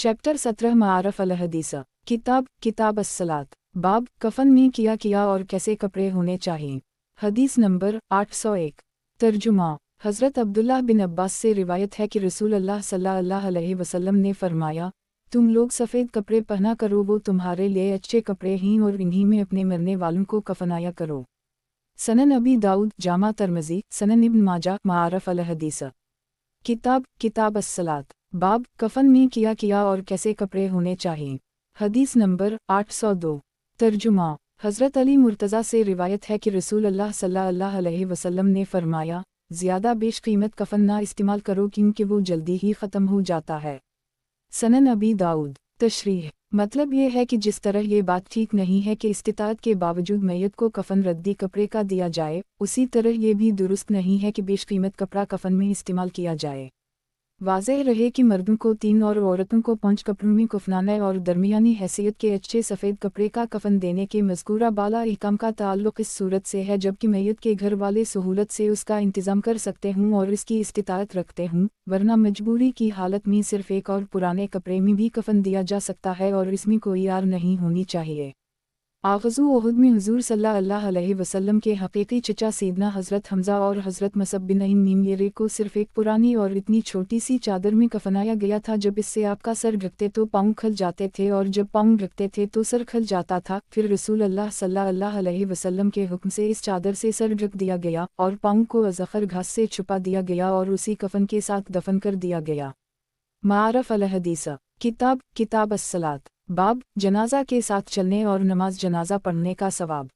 Chapter 17 मारफ अल हदीस किताब अस्सलात बाब कफन में किया और कैसे कपड़े होने चाहिए। हदीस नंबर 801। तर्जुमा हज़रत अब्दुल्लाह बिन अब्बास से रिवायत है कि रसूल अल्लाह सल्लल्लाहु अलैहि वसल्लम ने फरमाया, तुम लोग सफ़ेद कपड़े पहना करो, वो तुम्हारे लिए अच्छे कपड़े हैं, और इन्हीं में अपने मरने वालों को कफनाया करो। सनन अबी दाऊद जामा तरमज़ी सनन इब्न माजा मारफ अल हदीस किताब अस्सलात बाब कफन में किया और कैसे कपड़े होने चाहिए। हदीस नंबर 802। तर्जुमा हज़रत अली मुर्तज़ा से रिवायत है कि रसूल अल्लाह सल्लल्लाहु अलैहि वसल्लम ने फरमाया, ज़्यादा बेश कीमत कफन ना इस्तेमाल करो क्योंकि वो जल्दी ही ख़त्म हो जाता है। सनन अबी दाऊद तशरीह मतलब ये है कि जिस तरह ये बात ठीक नहीं है कि इस्तिताअत के बावजूद मैयत को कफन रद्दी कपड़े का दिया जाए, उसी तरह ये भी दुरुस्त नहीं है कि बेशकीमत कपड़ा कफन में इस्तेमाल किया जाए। वाज़ेह रहे कि मर्दों को 3 और औरतों को 5 कपड़ों में कफनाना और दरमियानी हैसियत के अच्छे सफ़ेद कपड़े का कफन देने के मज़कूरा बाला इहकाम का ताल्लुक़ इस सूरत से है जबकि मैयत के घर वाले सहूलत से उसका इंतज़ाम कर सकते हों और इसकी इस्तिताअत रखते हों, वरना मजबूरी की हालत में सिर्फ़ एक और पुराने कपड़े में भी कफन दिया जा सकता है और इसमें कोई आर नहीं होनी चाहिए। आग़ज़ू ओहद में हुज़ूर सल्लल्लाहु अलैहि वसल्लम के हक़ीक़ी चचा सैयदना हज़रत हम्ज़ा और हज़रत मसअब बिन मीमयरे को सिर्फ़ एक पुरानी और इतनी छोटी सी चादर में कफनाया गया था। जब इससे आपका सर ढकते तो पाँव खल जाते थे और जब पाँव ढकते थे तो सर खल जाता था। फिर रसूल अल्लाह सल्लल्लाहु अलैहि वसल्लम के हुक्म से इस चादर से सर ढक दिया गया और पाँव को अज़ख़र घास से छुपा दिया गया और उसी कफन के साथ दफन कर दिया गया। मारफ अल हदीस किताब अस्सलात बाब जनाजा के साथ चलने और नमाज जनाजा पढ़ने का सवाब।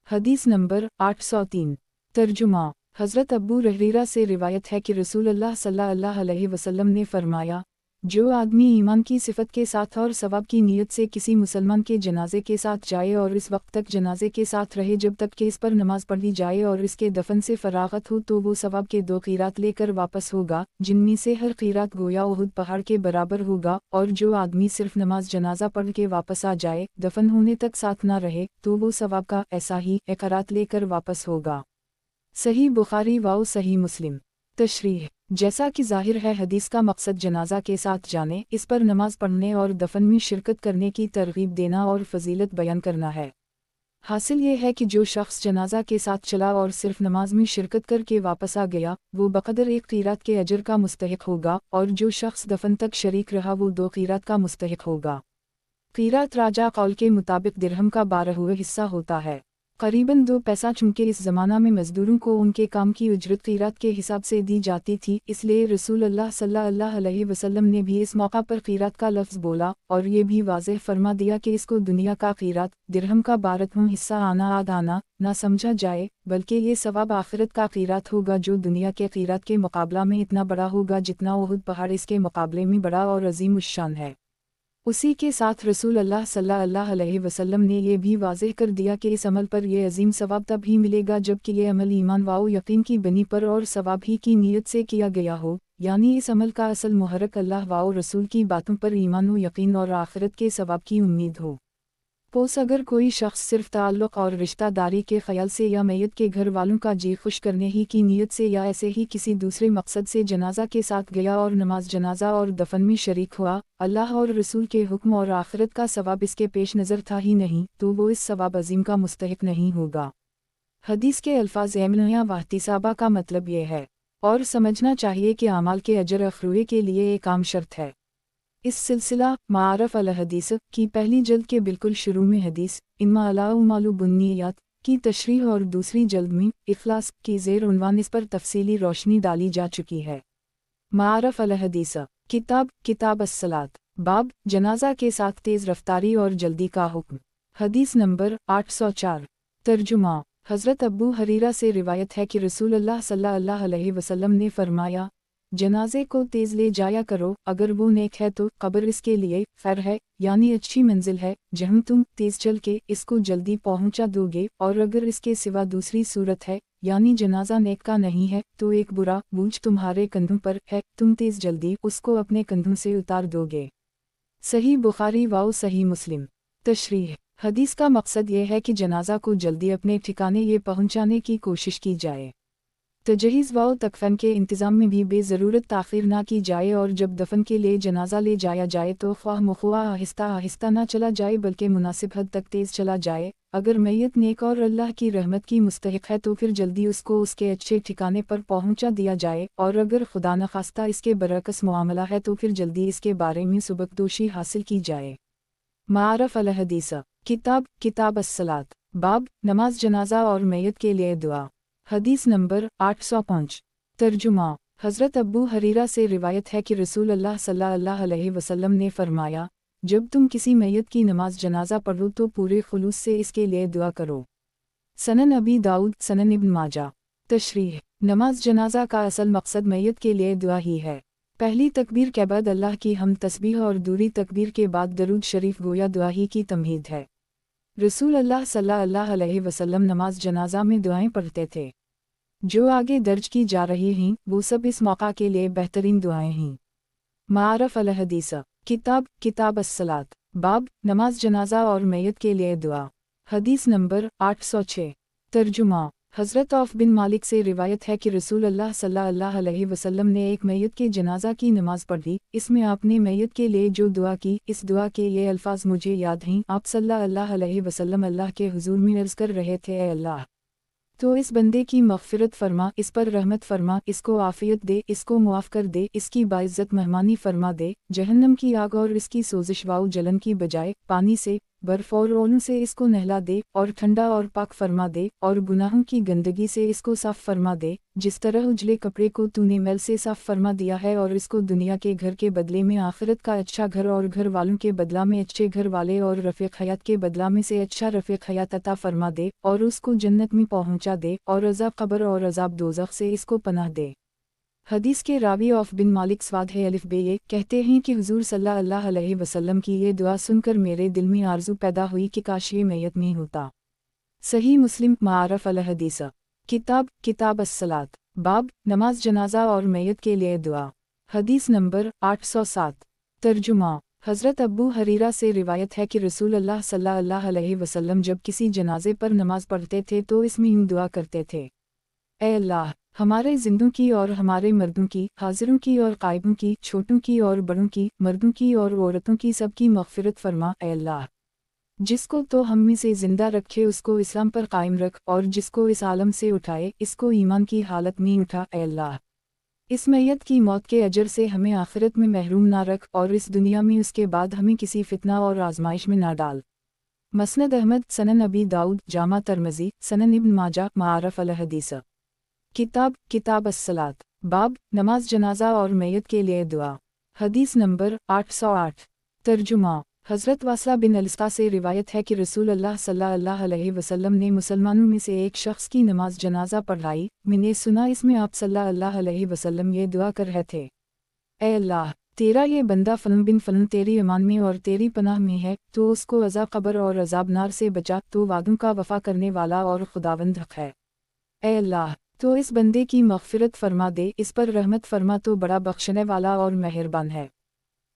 हदीस नंबर 803। तर्जुमा हज़रत अबू रहरीरा से रिवायत है कि रसूल अल्लाह सल्लल्लाहु अलैहि वसल्लम ने फरमाया, जो आदमी ईमान की सिफत के साथ और सवाब की नीयत से किसी मुसलमान के जनाजे के साथ जाए और इस वक्त तक जनाजे के साथ रहे जब तक कि इस पर नमाज पढ़ी जाए और इसके दफन से फरागत हो, तो वो सवाब के 2 क़ीरात लेकर वापस होगा, जिनमें से हर क़ीरात गोया उहुद पहाड़ के बराबर होगा। और जो आदमी सिर्फ नमाज जनाजा पढ़ के वापस आ जाए, दफन होने तक साथ ना रहे, तो वो सवाब का ऐसा ही एक क़ीरात लेकर वापस होगा। सही बुखारी व सही मुस्लिम। तशरीह जैसा कि ज़ाहिर है हदीस का मकसद जनाजा के साथ जाने, इस पर नमाज पढ़ने और दफन में शिरकत करने की तरगीब देना और फजीलत बयान करना है। हासिल ये है कि जो शख्स जनाजा के साथ चला और सिर्फ नमाज में शिरकत करके वापस आ गया, वो बक़दर 1 क़ीरात के अजर का मुस्तहिक़ होगा, और जो शख्स दफन तक शरीक रहा वो 2 क़ीरात का मुस्तहिक़ होगा। क़ीरात राजा कौल के मुताबिक दिरहम का 12वां हिस्सा होता है, करीबन 2 पैसा। चूँकि इस ज़माना में मज़दूरों को उनके काम की उजरत क़ीरात के हिसाब से दी जाती थी, इसलिए रसूल अल्लाह सल्लल्लाहु अलैहि वसल्लम ने भी इस मौका पर क़ीरात का लफ्ज़ बोला और ये भी वाज़ेह फरमा दिया कि इसको दुनिया का क़ीरात दिरहम का 12वां हिस्सा आना ना समझा जाए, बल्कि ये सवाब आखिरत का क़ीरात होगा जो दुनिया के क़ीरात के मुकाबला में इतना बड़ा होगा जितना उहुद पहाड़ इसके मुकाबले में बड़ा और अज़ीम उश्शान है। उसी के साथ रसूल अल्लाह सल्लल्लाहु अलैहि वसल्लम ने यह भी वाज़ेह कर दिया कि इस अमल पर यह अजीम सवाब तब ही मिलेगा जबकि ये अमल ईमान व यकीन की बनी पर और सवाब ही की नीयत से किया गया हो, यानी इस अमल का असल मुहर्रक अल्लाह व रसूल की बातों पर ईमान व यकीन और आखिरत के सवाब की उम्मीद हो। पोस अगर कोई शख्स सिर्फ ताल्लुक़ और रिश्तेदारी के ख्याल से या मैयत के घर वालों का जी खुश करने ही की नीयत से या ऐसे ही किसी दूसरे मकसद से जनाजा के साथ गया और नमाज जनाजा और दफन में शरीक हुआ, अल्लाह और रसूल के हुक्म और आखिरत का सवाब इसके पेश नज़र था ही नहीं, तो वो इस सवाब अजीम का मुस्तहिक़ नहीं होगा। हदीस के अल्फाज एमनिया वाहतिसाबा का मतलब ये है, और समझना चाहिए कि अमाल के अजर अखरुए के लिए एक आम शर्त है। इस सिलसिला मारफ अल हदीस की पहली जल्द के बिल्कुल शुरू में हदीस इन्मा अलाउमालु बुन्नियात की तशरीह और दूसरी जल्द में इखलास की ज़ेर उन्वान इस पर तफसीली रोशनी डाली जा चुकी है। मारफ अल हदीस किताब अस्सलात बाब जनाजा के साथ तेज़ रफ्तारी और जल्दी का हुक्म। हदीस नंबर 804। तर्जुमा हज़रत अबू हरीरा से रिवायत है कि रसूल अल्लाह सल्लल्लाहु अलैहि वसल्लम ने फरमाया, जनाजे को तेज़ ले जाया करो, अगर वो नेक है तो कब्र इसके लिए खैर है, यानी अच्छी मंजिल है जहाँ तुम तेज़ चल के इसको जल्दी पहुँचा दोगे, और अगर इसके सिवा दूसरी सूरत है, यानी जनाजा नेक का नहीं है, तो एक बुरा बोझ तुम्हारे कंधों पर है, तुम तेज़ जल्दी उसको अपने कंधों से उतार दोगे। सही बुखारी व सही मुस्लिम। तशरीह हदीस का मकसद ये है कि जनाजा को जल्दी अपने ठिकाने ये पहुँचाने की कोशिश की जाए। तजहीज़ व तकफ़न के इंतज़ाम में भी बेज़रूरत ताख़ीर ना की जाए और जब दफन के लिए जनाजा ले जाया जाए तो ख्वाह मख्वाह आहिस्ता आहिस्ता ना चला जाए बल्कि मुनासिब हद तक तेज़ चला जाए। अगर मैयत नेक और अल्लाह की रहमत की मुस्तहिक़ है तो फिर जल्दी उसको उसके अच्छे ठिकाने पर पहुँचा दिया जाए, और अगर खुदा न खास्ता इसके बरअक्स मामला है तो फिर जल्दी इसके बारे में सुबकदोशी हासिल की जाए। मारफ अल हदीस किताब अस्सलात, बाब नमाज जनाजा और मैयत के लिए दुआ। हदीस नंबर 805। तर्जुमा। हज़रत अबू हरीरा से रिवायत है कि रसूल अल्लाह सल्लल्लाहु अलैहि वसल्लम ने फरमाया, जब तुम किसी मैयत की नमाज जनाजा पढ़ो तो पूरे खुलूस से इसके लिए दुआ करो। सनन अबी दाऊद, सनन इब्न माजा। तशरीह। नमाज जनाजा का असल मकसद मैयत के लिए दुआ ही है। पहली तकबीर के बाद अल्लाह की हम तस्बीह और दूसरी तकबीर के बाद दरूद शरीफ गोया दुआ ही की तमहीद है। रसूल अल्लाह सल्लल्लाहु अलैहि वसल्लम नमाज जनाजा में दुआएं पढ़ते थे। जो आगे दर्ज की जा रही हैं वो सब इस मौका के लिए बेहतरीन दुआएं हैं। मारफ अल हदीस किताब अस्सलात, बाब नमाज जनाजा और मैयत के लिए दुआ। हदीस नंबर 806। तर्जुमा। हज़रत औफ बिन मालिक से रिवायत है कि रसूल अल्लाह सल्लल्लाहु अलैहि वसल्लम ने एक मैयत के जनाजा की नमाज पढ़ी। इसमें आपने मैयत के लिए जो दुआ की, इस दुआ के ये अल्फाज मुझे याद हैं। आप सल्लल्लाहु अलैहि वसल्लम अल्लाह के हुजूर में अर्ज़ कर रहे थे, ए अल्लाह, तो इस बंदे की मग़फ़िरत फरमा, इस पर रहमत फरमा, इसको आफ़ियत दे, इसको मुआफ़ कर दे, इसकी बाइज़्ज़त मेहमानी फरमा दे। जहन्नम की आग और इसकी सोजिश व जलन की बजाय पानी से, बर्फ़ और ओलों से इसको नहला दे और ठंडा और पाक फरमा दे, और गुनाहों की गंदगी से इसको साफ़ फरमा दे, जिस तरह उजले कपड़े को तूने मैल से साफ़ फरमा दिया है, और इसको दुनिया के घर के बदले में आखिरत का अच्छा घर और घर वालों के बदला में अच्छे घर वाले और रफ़ीक़ हयात के बदला में से अच्छा रफ़ीक़ हयात अता फरमा दे, और उसको जन्नत में पहुँचा दे, और अज़ाब क़ब्र और अज़ाब दोज़ख से इसको पनाह दे। हदीस के रावी औफ बिन मालिक स्वाद है अलिफ बे, ये कहते हैं कि हुजूर सल्लल्लाहु अलैहि वसल्लम की ये दुआ सुनकर मेरे दिल में आरज़ू पैदा हुई कि काश ये मैयत में होता। सही मुस्लिम। मारफ अल हदीस किताब अस्सलात, बाब नमाज जनाजा और मैयत के लिए दुआ। हदीस नंबर 807। तर्जुमा। हज़रत अबू हरीरा से रिवायत है कि रसूल अल्लाह सल्लल्लाहु अलैहि वसल्लम जब किसी जनाजे पर नमाज पढ़ते थे तो इसमें यूँ दुआ करते थे, ए अल्लाह, हमारे जिंदों की और हमारे मर्दों की, हाजिरों की और गायबों की, छोटों की और बड़ों की, मर्दों की और औरतों की, सबकी मग़फ़िरत फरमा। ए अल्लाह, जिसको तो हम में से ज़िंदा रखे उसको इस्लाम पर कायम रख, और जिसको इस आलम से उठाए इसको ईमान की हालत में उठा। ए अल्लाह, इस मैयत की मौत के अजर से हमें आखिरत में महरूम ना रख, और इस दुनिया में उसके बाद हमें किसी फितना और आजमाइश में ना डाल। मसनद अहमद, सनन अबी दाऊद, जामा तिर्मिज़ी, सनन इब्न माजा। मारफ अल हदीस किताब अस्सलात, बाब नमाज जनाजा और मैयत के लिए दुआ। हदीस नंबर 808। तर्जुमा। हज़रत वासला बिन अलस्ता से रिवायत है कि रसूल अल्लाह सल्लल्लाहु अलैहि वसल्लम ने मुसलमानों में से एक शख्स की नमाज जनाजा पढ़ाई। मैंने सुना इसमें आप सल्लल्लाहु अलैहि वसल्लम ये दुआ कर रहे थे, ए अल्लाह, तेरा ये बंदा फ़लन बिन फ़लन तेरी अमान में और तेरी पनाह में है, तो उसको अज़ाब क़ब्र और अज़ाब नार से बचा, तो वादों का वफ़ा करने वाला और खुदावंद हक़ है। ए अल्लाह, तो इस बंदे की मग़फ़िरत फरमा दे, इस पर रहमत फरमा, तो बड़ा बख्शने वाला और मेहरबान है।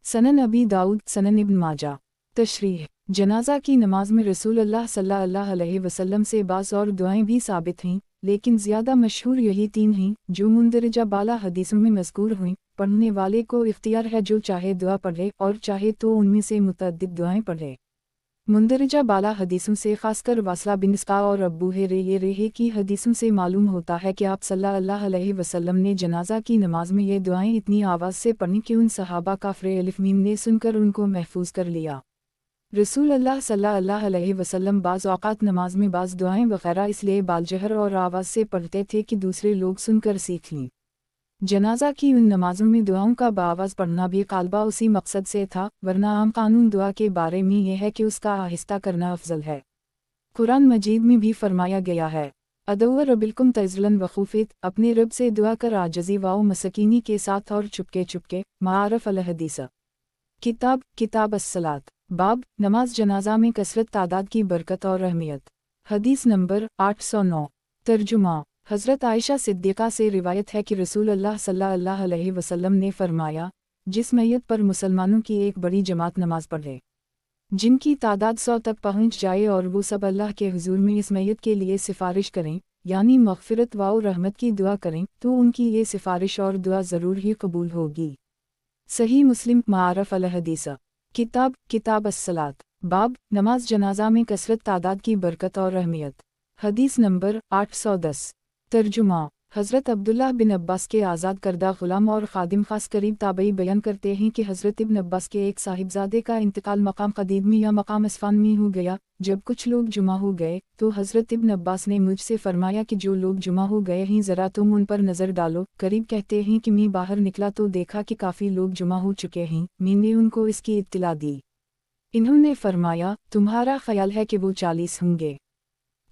सनन अबी दाऊद, सनन इब्न माजा। तशरीह। जनाजा की नमाज में रसूल अल्लाह सल्लल्लाहु अलैहि वसल्लम से बाज़ और दुआएं भी साबित हैं, लेकिन ज़्यादा मशहूर यही तीन हैं जो मुंदरजा बाला हदीसों में मज़कूर हुई। पढ़ने वाले को इख्तियार है, जो चाहे दुआ पढ़े और चाहे तो उनमें से मुतअद्दिद दुआएं पढ़े। मुंदरजा बाला हदीसों से खासकर वासला बिन इसका और अब्बू हुरैरा की हदीसों से मालूम होता है कि आप सल्लल्लाहु अलैहि वसल्लम ने जनाजा की नमाज में ये दुआएं इतनी आवाज़ से पढ़ी कि उन सहाबा काफ़िर अलिफ मीम ने सुनकर उनको महफूज कर लिया। रसूल अल्लाह सल्लल्लाहु अलैहि वसल्लम बाज़ औक़ात नमाज में बाज़ दुआएं वग़ैरह इसलिए बालजहर और आवाज़ से पढ़ते थे कि दूसरे लोग सुनकर सीख लें। जनाजा की उन नमाज़ों में दुआओं का बाआवाज़ पढ़ना भी क़ालबा उसी मकसद से था, वरना आम कानून दुआ के बारे में यह है कि उसका आहिस्ता करना अफजल है। कुरान मजीद में भी फरमाया गया है, अदव्व रबिलकुम तज़लन वख़ूफ़ित, अपने रब से दुआ कर आजज़ी व मसकीनी के साथ और चुपके चुपके। मारफ अल हदीस किताब अस्सलात, बाब नमाज जनाजा में कसरत तादाद की बरकत और अहमियत। हदीस नंबर 809। तर्जुमा। हज़रत आयशा सिद्दीक़ा से रिवायत है कि रसूल अल्लाह सल्लल्लाहु अलैहि वसल्लम ने फरमाया, जिस मैयत पर मुसलमानों की एक बड़ी जमात नमाज पढ़े, जिनकी तादाद 100 तक पहुँच जाए, और वो सब अल्लाह के हुजूर में इस मैयत के लिए सिफारिश करें, यानी मग़फ़िरत व रहमत की दुआ करें तो उनकी ये सिफारिश और दुआ ज़रूर ही कबूल होगी। सही मुस्लिम मारफ अल हदीस किताब किताब अस्सलात बाब नमाज जनाजा में कसरत तादाद की बरकत और अहमियत। हदीस नंबर 810। तर्जुमा हज़रत अब्दुल्लाह बिन अब्बास के आज़ाद करदा ग़ुलाम और ख़ादिम ख़ास करीब ताबई बयान करते हैं कि हज़रत इब्न अब्बास के एक साहिबजादे का इंतकाल मकाम क़दीम में या मकाम अस्फ़ान में हो गया। जब कुछ लोग जुमा हो गए तो हज़रत इब्न अब्बास ने मुझसे फरमाया कि जो लोग जुमा हो गए हैं ज़रा तुम उन पर नज़र डालो। करीब कहते हैं कि मैं बाहर निकला तो देखा कि काफ़ी लोग जुमा हो चुके हैं। मैंने उनको इसकी इत्तला दी। इन्होंने फरमाया तुम्हारा ख्याल है कि वो 40 होंगे?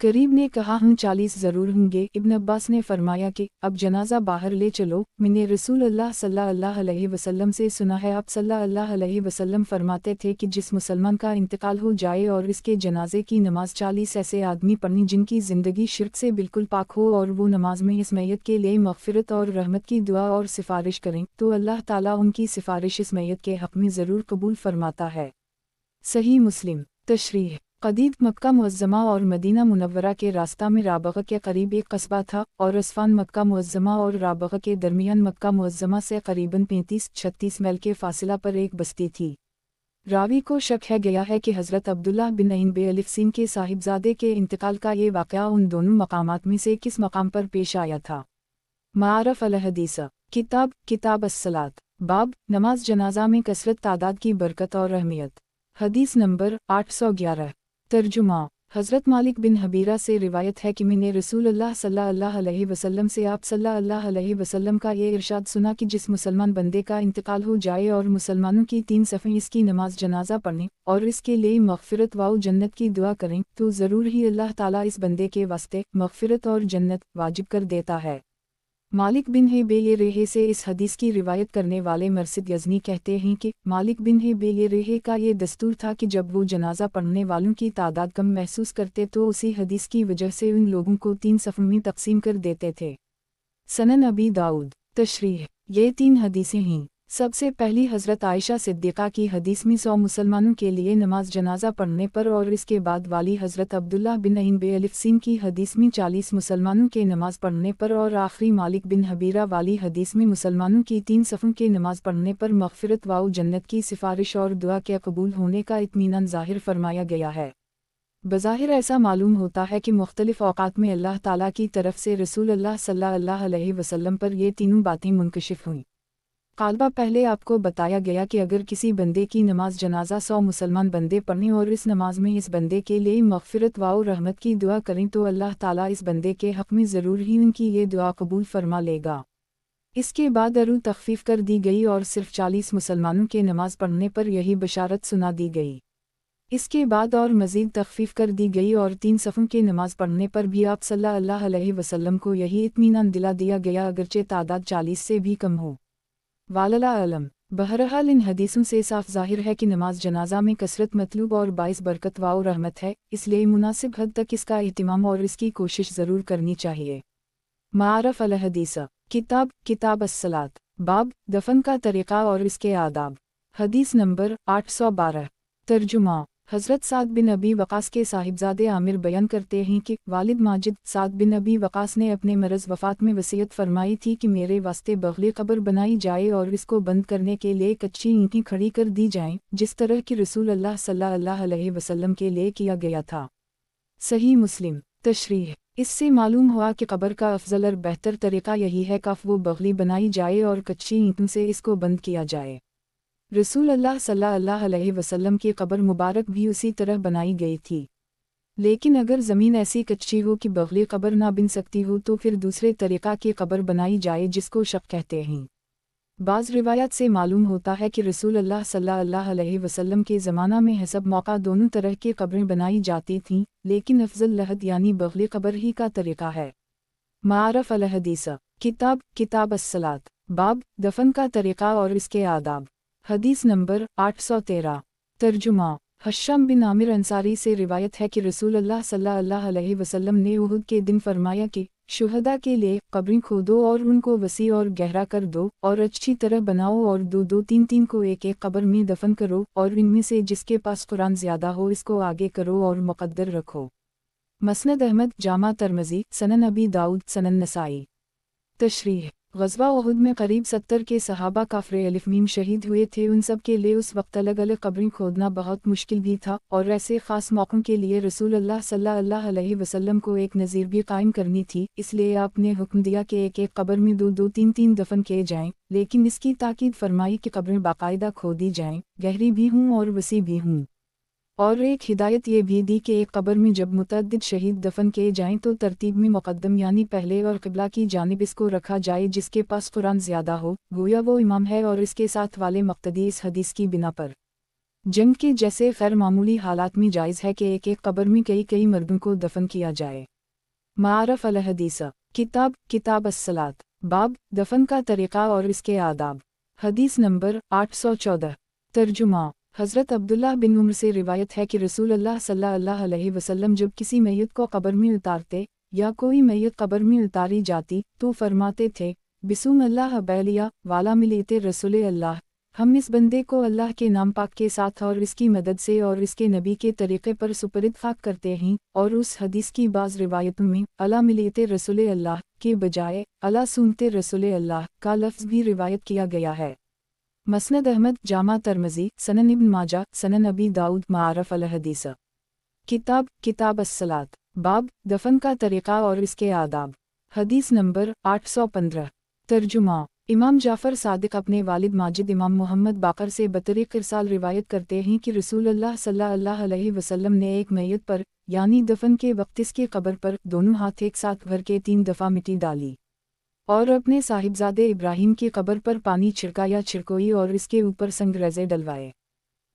करीब ने कहा 40 ज़रूर होंगे। इब्न अब्बास ने फरमाया कि अब जनाजा बाहर ले चलो। मैंने रसूल अल्लाह सल्लल्लाहु अलैहि वसल्लम से सुना है, आप सल्लल्लाहु अलैहि वसल्लम फरमाते थे कि जिस मुसलमान का इंतकाल हो जाए और इसके जनाजे की नमाज 40 ऐसे आदमी पढ़नी जिनकी ज़िंदगी शिर्क से बिल्कुल पाक हो और वो नमाज में इस मैयत के लिए मग़फ़िरत और रहमत की दुआ और सिफारिश करें तो अल्लाह ताला उनकी सिफारिश इस मैयत के हक़ में ज़रूर कबूल फरमाता है। सही मुस्लिम तशरीह क़दीद मक्का मुअज़्ज़मा और मदीना मुनव्वरा के रास्ता में राबग़ के करीब एक कस्बा था और अस्फ़ान मक्का मुअज़्ज़मा और राबग़ के दरमियान मक्का मुअज़्ज़मा से करीबन 35-36 मील के फासला पर एक बस्ती थी। रावी को शक है गया है कि हज़रत अब्दुल्लाह बिन अईन बेअलिफ़सीन के साहिबजादे के इंतकाल का ये वाक़या उन दोनों मकामात में से किस मकाम पर पेश आया था। मारफ अल हदीस किताब किताब अस्सलात बाब नमाज जनाजा में कसरत तादाद की बरकत और अहमियत। हदीस नंबर 811। तर्जुमा हज़रत मालिक बिन हबीरा से रिवायत है कि मैंने रसूलुल्लाह सल्लल्लाहु अलैहि वसल्लम से आप सल्लल्लाहु अलैहि वसल्लम का ये इरशाद सुना कि जिस मुसलमान बंदे का इंतकाल हो जाए और मुसलमानों की 3 सफ़ें इसकी नमाज जनाजा पढ़ें और इसके लिए मग़फ़िरत व जन्नत की दुआ करें तो ज़रूर ही अल्लाह ताला इस बंदे के वास्ते मग़फ़िरत और जन्नत वाजिब कर देता है। मालिक बिन हेबेरेहे से इस हदीस की रिवायत करने वाले मरसिद यज़नी कहते हैं कि मालिक बिन हेबेरेहे का ये दस्तूर था कि जब वो जनाजा पढ़ने वालों की तादाद कम महसूस करते तो उसी हदीस की वजह से उन लोगों को 3 सफ़ों में तकसीम कर देते थे। सनन अबी दाऊद तशरीह ये 3 हदीसें हैं। सबसे पहली हज़रत आयशा सिद्दीक़ा की हदीस में 100 मुसलमानों के लिए नमाज जनाजा पढ़ने पर और इसके बाद वाली हज़रत अब्दुल्लाह बिन अईन बेअलिफ़सीन की हदीस में 40 मुसलमानों के नमाज पढ़ने पर और आखिरी मालिक बिन हबीरा वाली हदीस में मुसलमानों की 3 सफ़ों के नमाज पढ़ने पर मग़फ़िरत व जन्नत की सिफारिश और दुआ के कबूल होने का इत्मीनान ज़ाहिर फरमाया गया है। बज़ाहिर ऐसा मालूम होता है कि मुख्तलिफ़ औक़ात में अल्लाह ताला की तरफ से रसूल अल्लाह सल्लल्लाहु अलैहि वसल्लम पर ये तीनों बातें मुनकशिफ़ हुईं। कालबा पहले आपको बताया गया कि अगर किसी बंदे की नमाज जनाजा 100 मुसलमान बंदे पढ़ें और इस नमाज में इस बंदे के लिए मग़फ़िरत व रहमत की दुआ करें तो अल्लाह ताला इस बंदे के हक़ में ज़रूर ही उनकी ये दुआ कबूल फरमा लेगा। इसके बाद अरू तख़फ़ीफ़ कर दी गई और सिर्फ़ 40 मुसलमानों के नमाज पढ़ने पर यही बशारत सुना दी गई। इसके बाद और मज़ीद तख़फ़ीफ़ कर दी गई और 3 सफ़ों के नमाज पढ़ने पर भी आप सल्लल्लाहु अलैहि वसल्लम को यही इत्मीनान दिला दिया गया अगरचे तादाद 40 से भी कम हो। वालला अलम बहरहाल इन हदीसों से साफ ज़ाहिर है कि नमाज जनाजा में कसरत मतलूब और बाइस बरकत व रहमत है, इसलिए मुनासिब हद तक इसका एहतिमाम और इसकी कोशिश ज़रूर करनी चाहिए। मारफ अल हदीस किताब किताब अस्सलात बाब दफन का तरीक़ा और इसके आदाब। हदीस नंबर 812। तर्जुमा हज़रत साद बिन अबी वक़ास के साहिबजादे आमिर बयान करते हैं कि वालिद माजिद साद बिन अबी वक़ास ने अपने मरज़ वफ़ात में वसीयत फरमाई थी कि मेरे वास्ते बग़ले क़ब्र बनाई जाए और इसको बंद करने के लिए कच्ची ईंटें खड़ी कर दी जाएं, जिस तरह कि रसूल अल्लाह सल्लल्लाहु अलैहि वसल्लम के लिए किया गया था। सही मुस्लिम तशरीह इससे मालूम हुआ कि क़ब्र का अफजल और बेहतर तरीक़ा यही है कि वो बग़ली बनाई जाए और कच्ची ईंटों से इसको बंद किया जाए। रसूल अल्लाह सल्लल्लाहु अलैहि वसल्लम की क़ब्र मुबारक भी उसी तरह बनाई गई थी। लेकिन अगर ज़मीन ऐसी कच्ची हो कि बग़ली क़ब्र ना बन सकती हो तो फिर दूसरे तरीक़ा की क़ब्र बनाई जाए जिसको शक कहते हैं। बाज़ रिवायात से मालूम होता है कि रसूल अल्लाह सल्लल्लाहु अलैहि वसल्लम के ज़माना में हसब मौका दोनों तरह की क़ब्रें बनाई जाती थीं, लेकिन अफजल लहद यानी बग़ली क़ब्र ही का तरीक़ा है। मारफ अल हदीस किताब किताब अस्सलात बाब दफन का तरीक़ा और इसके आदाब। हदीस नंबर 813। तर्जुमा हश्शाम बिन आमिर अंसारी से रिवायत है कि रसूल अल्लाह सल्लल्लाहु अलैहि वसल्लम ने उहुद के दिन फरमाया कि शुहदा के लिए कब्रें खोदो और उनको वसी और गहरा कर दो और अच्छी तरह बनाओ और दो दो तीन तीन को एक एक कब्र में दफन करो और इनमें से जिसके पास कुरान ज़्यादा हो इसको आगे करो और मुक़द्दर रखो। مسند احمد، جامع ترمذی، سنن ابی داؤد، سنن نسائی۔ تشریح: غزوہ احد میں قریب 70 کے صحابہ کافر الف میم شہید ہوئے تھے۔ ان سب کے لیے اس وقت الگ الگ قبریں کھودنا بہت مشکل بھی تھا، اور ایسے خاص موقعوں کے لیے رسول اللہ صلی اللہ علیہ وسلم کو ایک نظیر بھی قائم کرنی تھی، اس لیے آپ نے حکم دیا کہ ایک ایک قبر میں 2-2 3-3 دفن کیے جائیں، لیکن اس کی تاکید فرمائی کہ قبریں باقاعدہ کھودی جائیں، گہری بھی ہوں اور وسیع بھی ہوں۔ اور ایک ہدایت یہ بھی دی کہ ایک قبر میں جب متعدد شہید دفن کیے جائیں تو ترتیب میں مقدم یعنی پہلے اور قبلہ کی جانب اس کو رکھا جائے جس کے پاس قرآن زیادہ ہو، گویا وہ امام ہے، اور اس کے ساتھ والے مقتدی اس حدیث کی بنا پر جنگ کے جیسے غیر معمولی حالات میں جائز ہے کہ ایک ایک قبر میں کئی مردوں کو دفن کیا جائے۔ معارف الحدیث، کتاب الصلاۃ، باب دفن کا طریقہ اور اس کے آداب۔ حدیث نمبر 814۔ ترجمہ: حضرت عبداللہ بن عمر سے روایت ہے کہ رسول اللہ صلی اللہ علیہ وسلم جب کسی میت کو قبر میں اتارتے یا کوئی میت قبر میں اتاری جاتی تو فرماتے تھے: بسم اللہ بیلیہ والا ملیتے رسول اللہ، ہم اس بندے کو اللہ کے نام پاک کے ساتھ اور اس کی مدد سے اور اس کے نبی کے طریقے پر سپرد خاک کرتے ہیں۔ اور اس حدیث کی بعض روایتوں میں اللہ ملیتے رسول اللہ کے بجائے اللہ سنتے رسول اللہ کا لفظ بھی روایت کیا گیا ہے۔ مسند احمد، جامع ترمذی، سنن ابن ماجہ، سنن ابی داؤد۔ معارف الحدیث، کتاب الصلاۃ، باب دفن کا طریقہ اور اس کے آداب۔ حدیث نمبر 815۔ ترجمہ: امام جعفر صادق اپنے والد ماجد امام محمد باقر سے بطریق ارسال روایت کرتے ہیں کہ رسول اللہ صلی اللہ علیہ وسلم نے ایک میت پر یعنی دفن کے وقت اس کی قبر پر دونوں ہاتھ ایک ساتھ بھر کے 3 دفعہ مٹی ڈالی، اور اپنے صاحبزادے ابراہیم کی قبر پر پانی چھڑکا یا چھڑکوئی اور اس کے اوپر سنگ ریزے ڈلوائے۔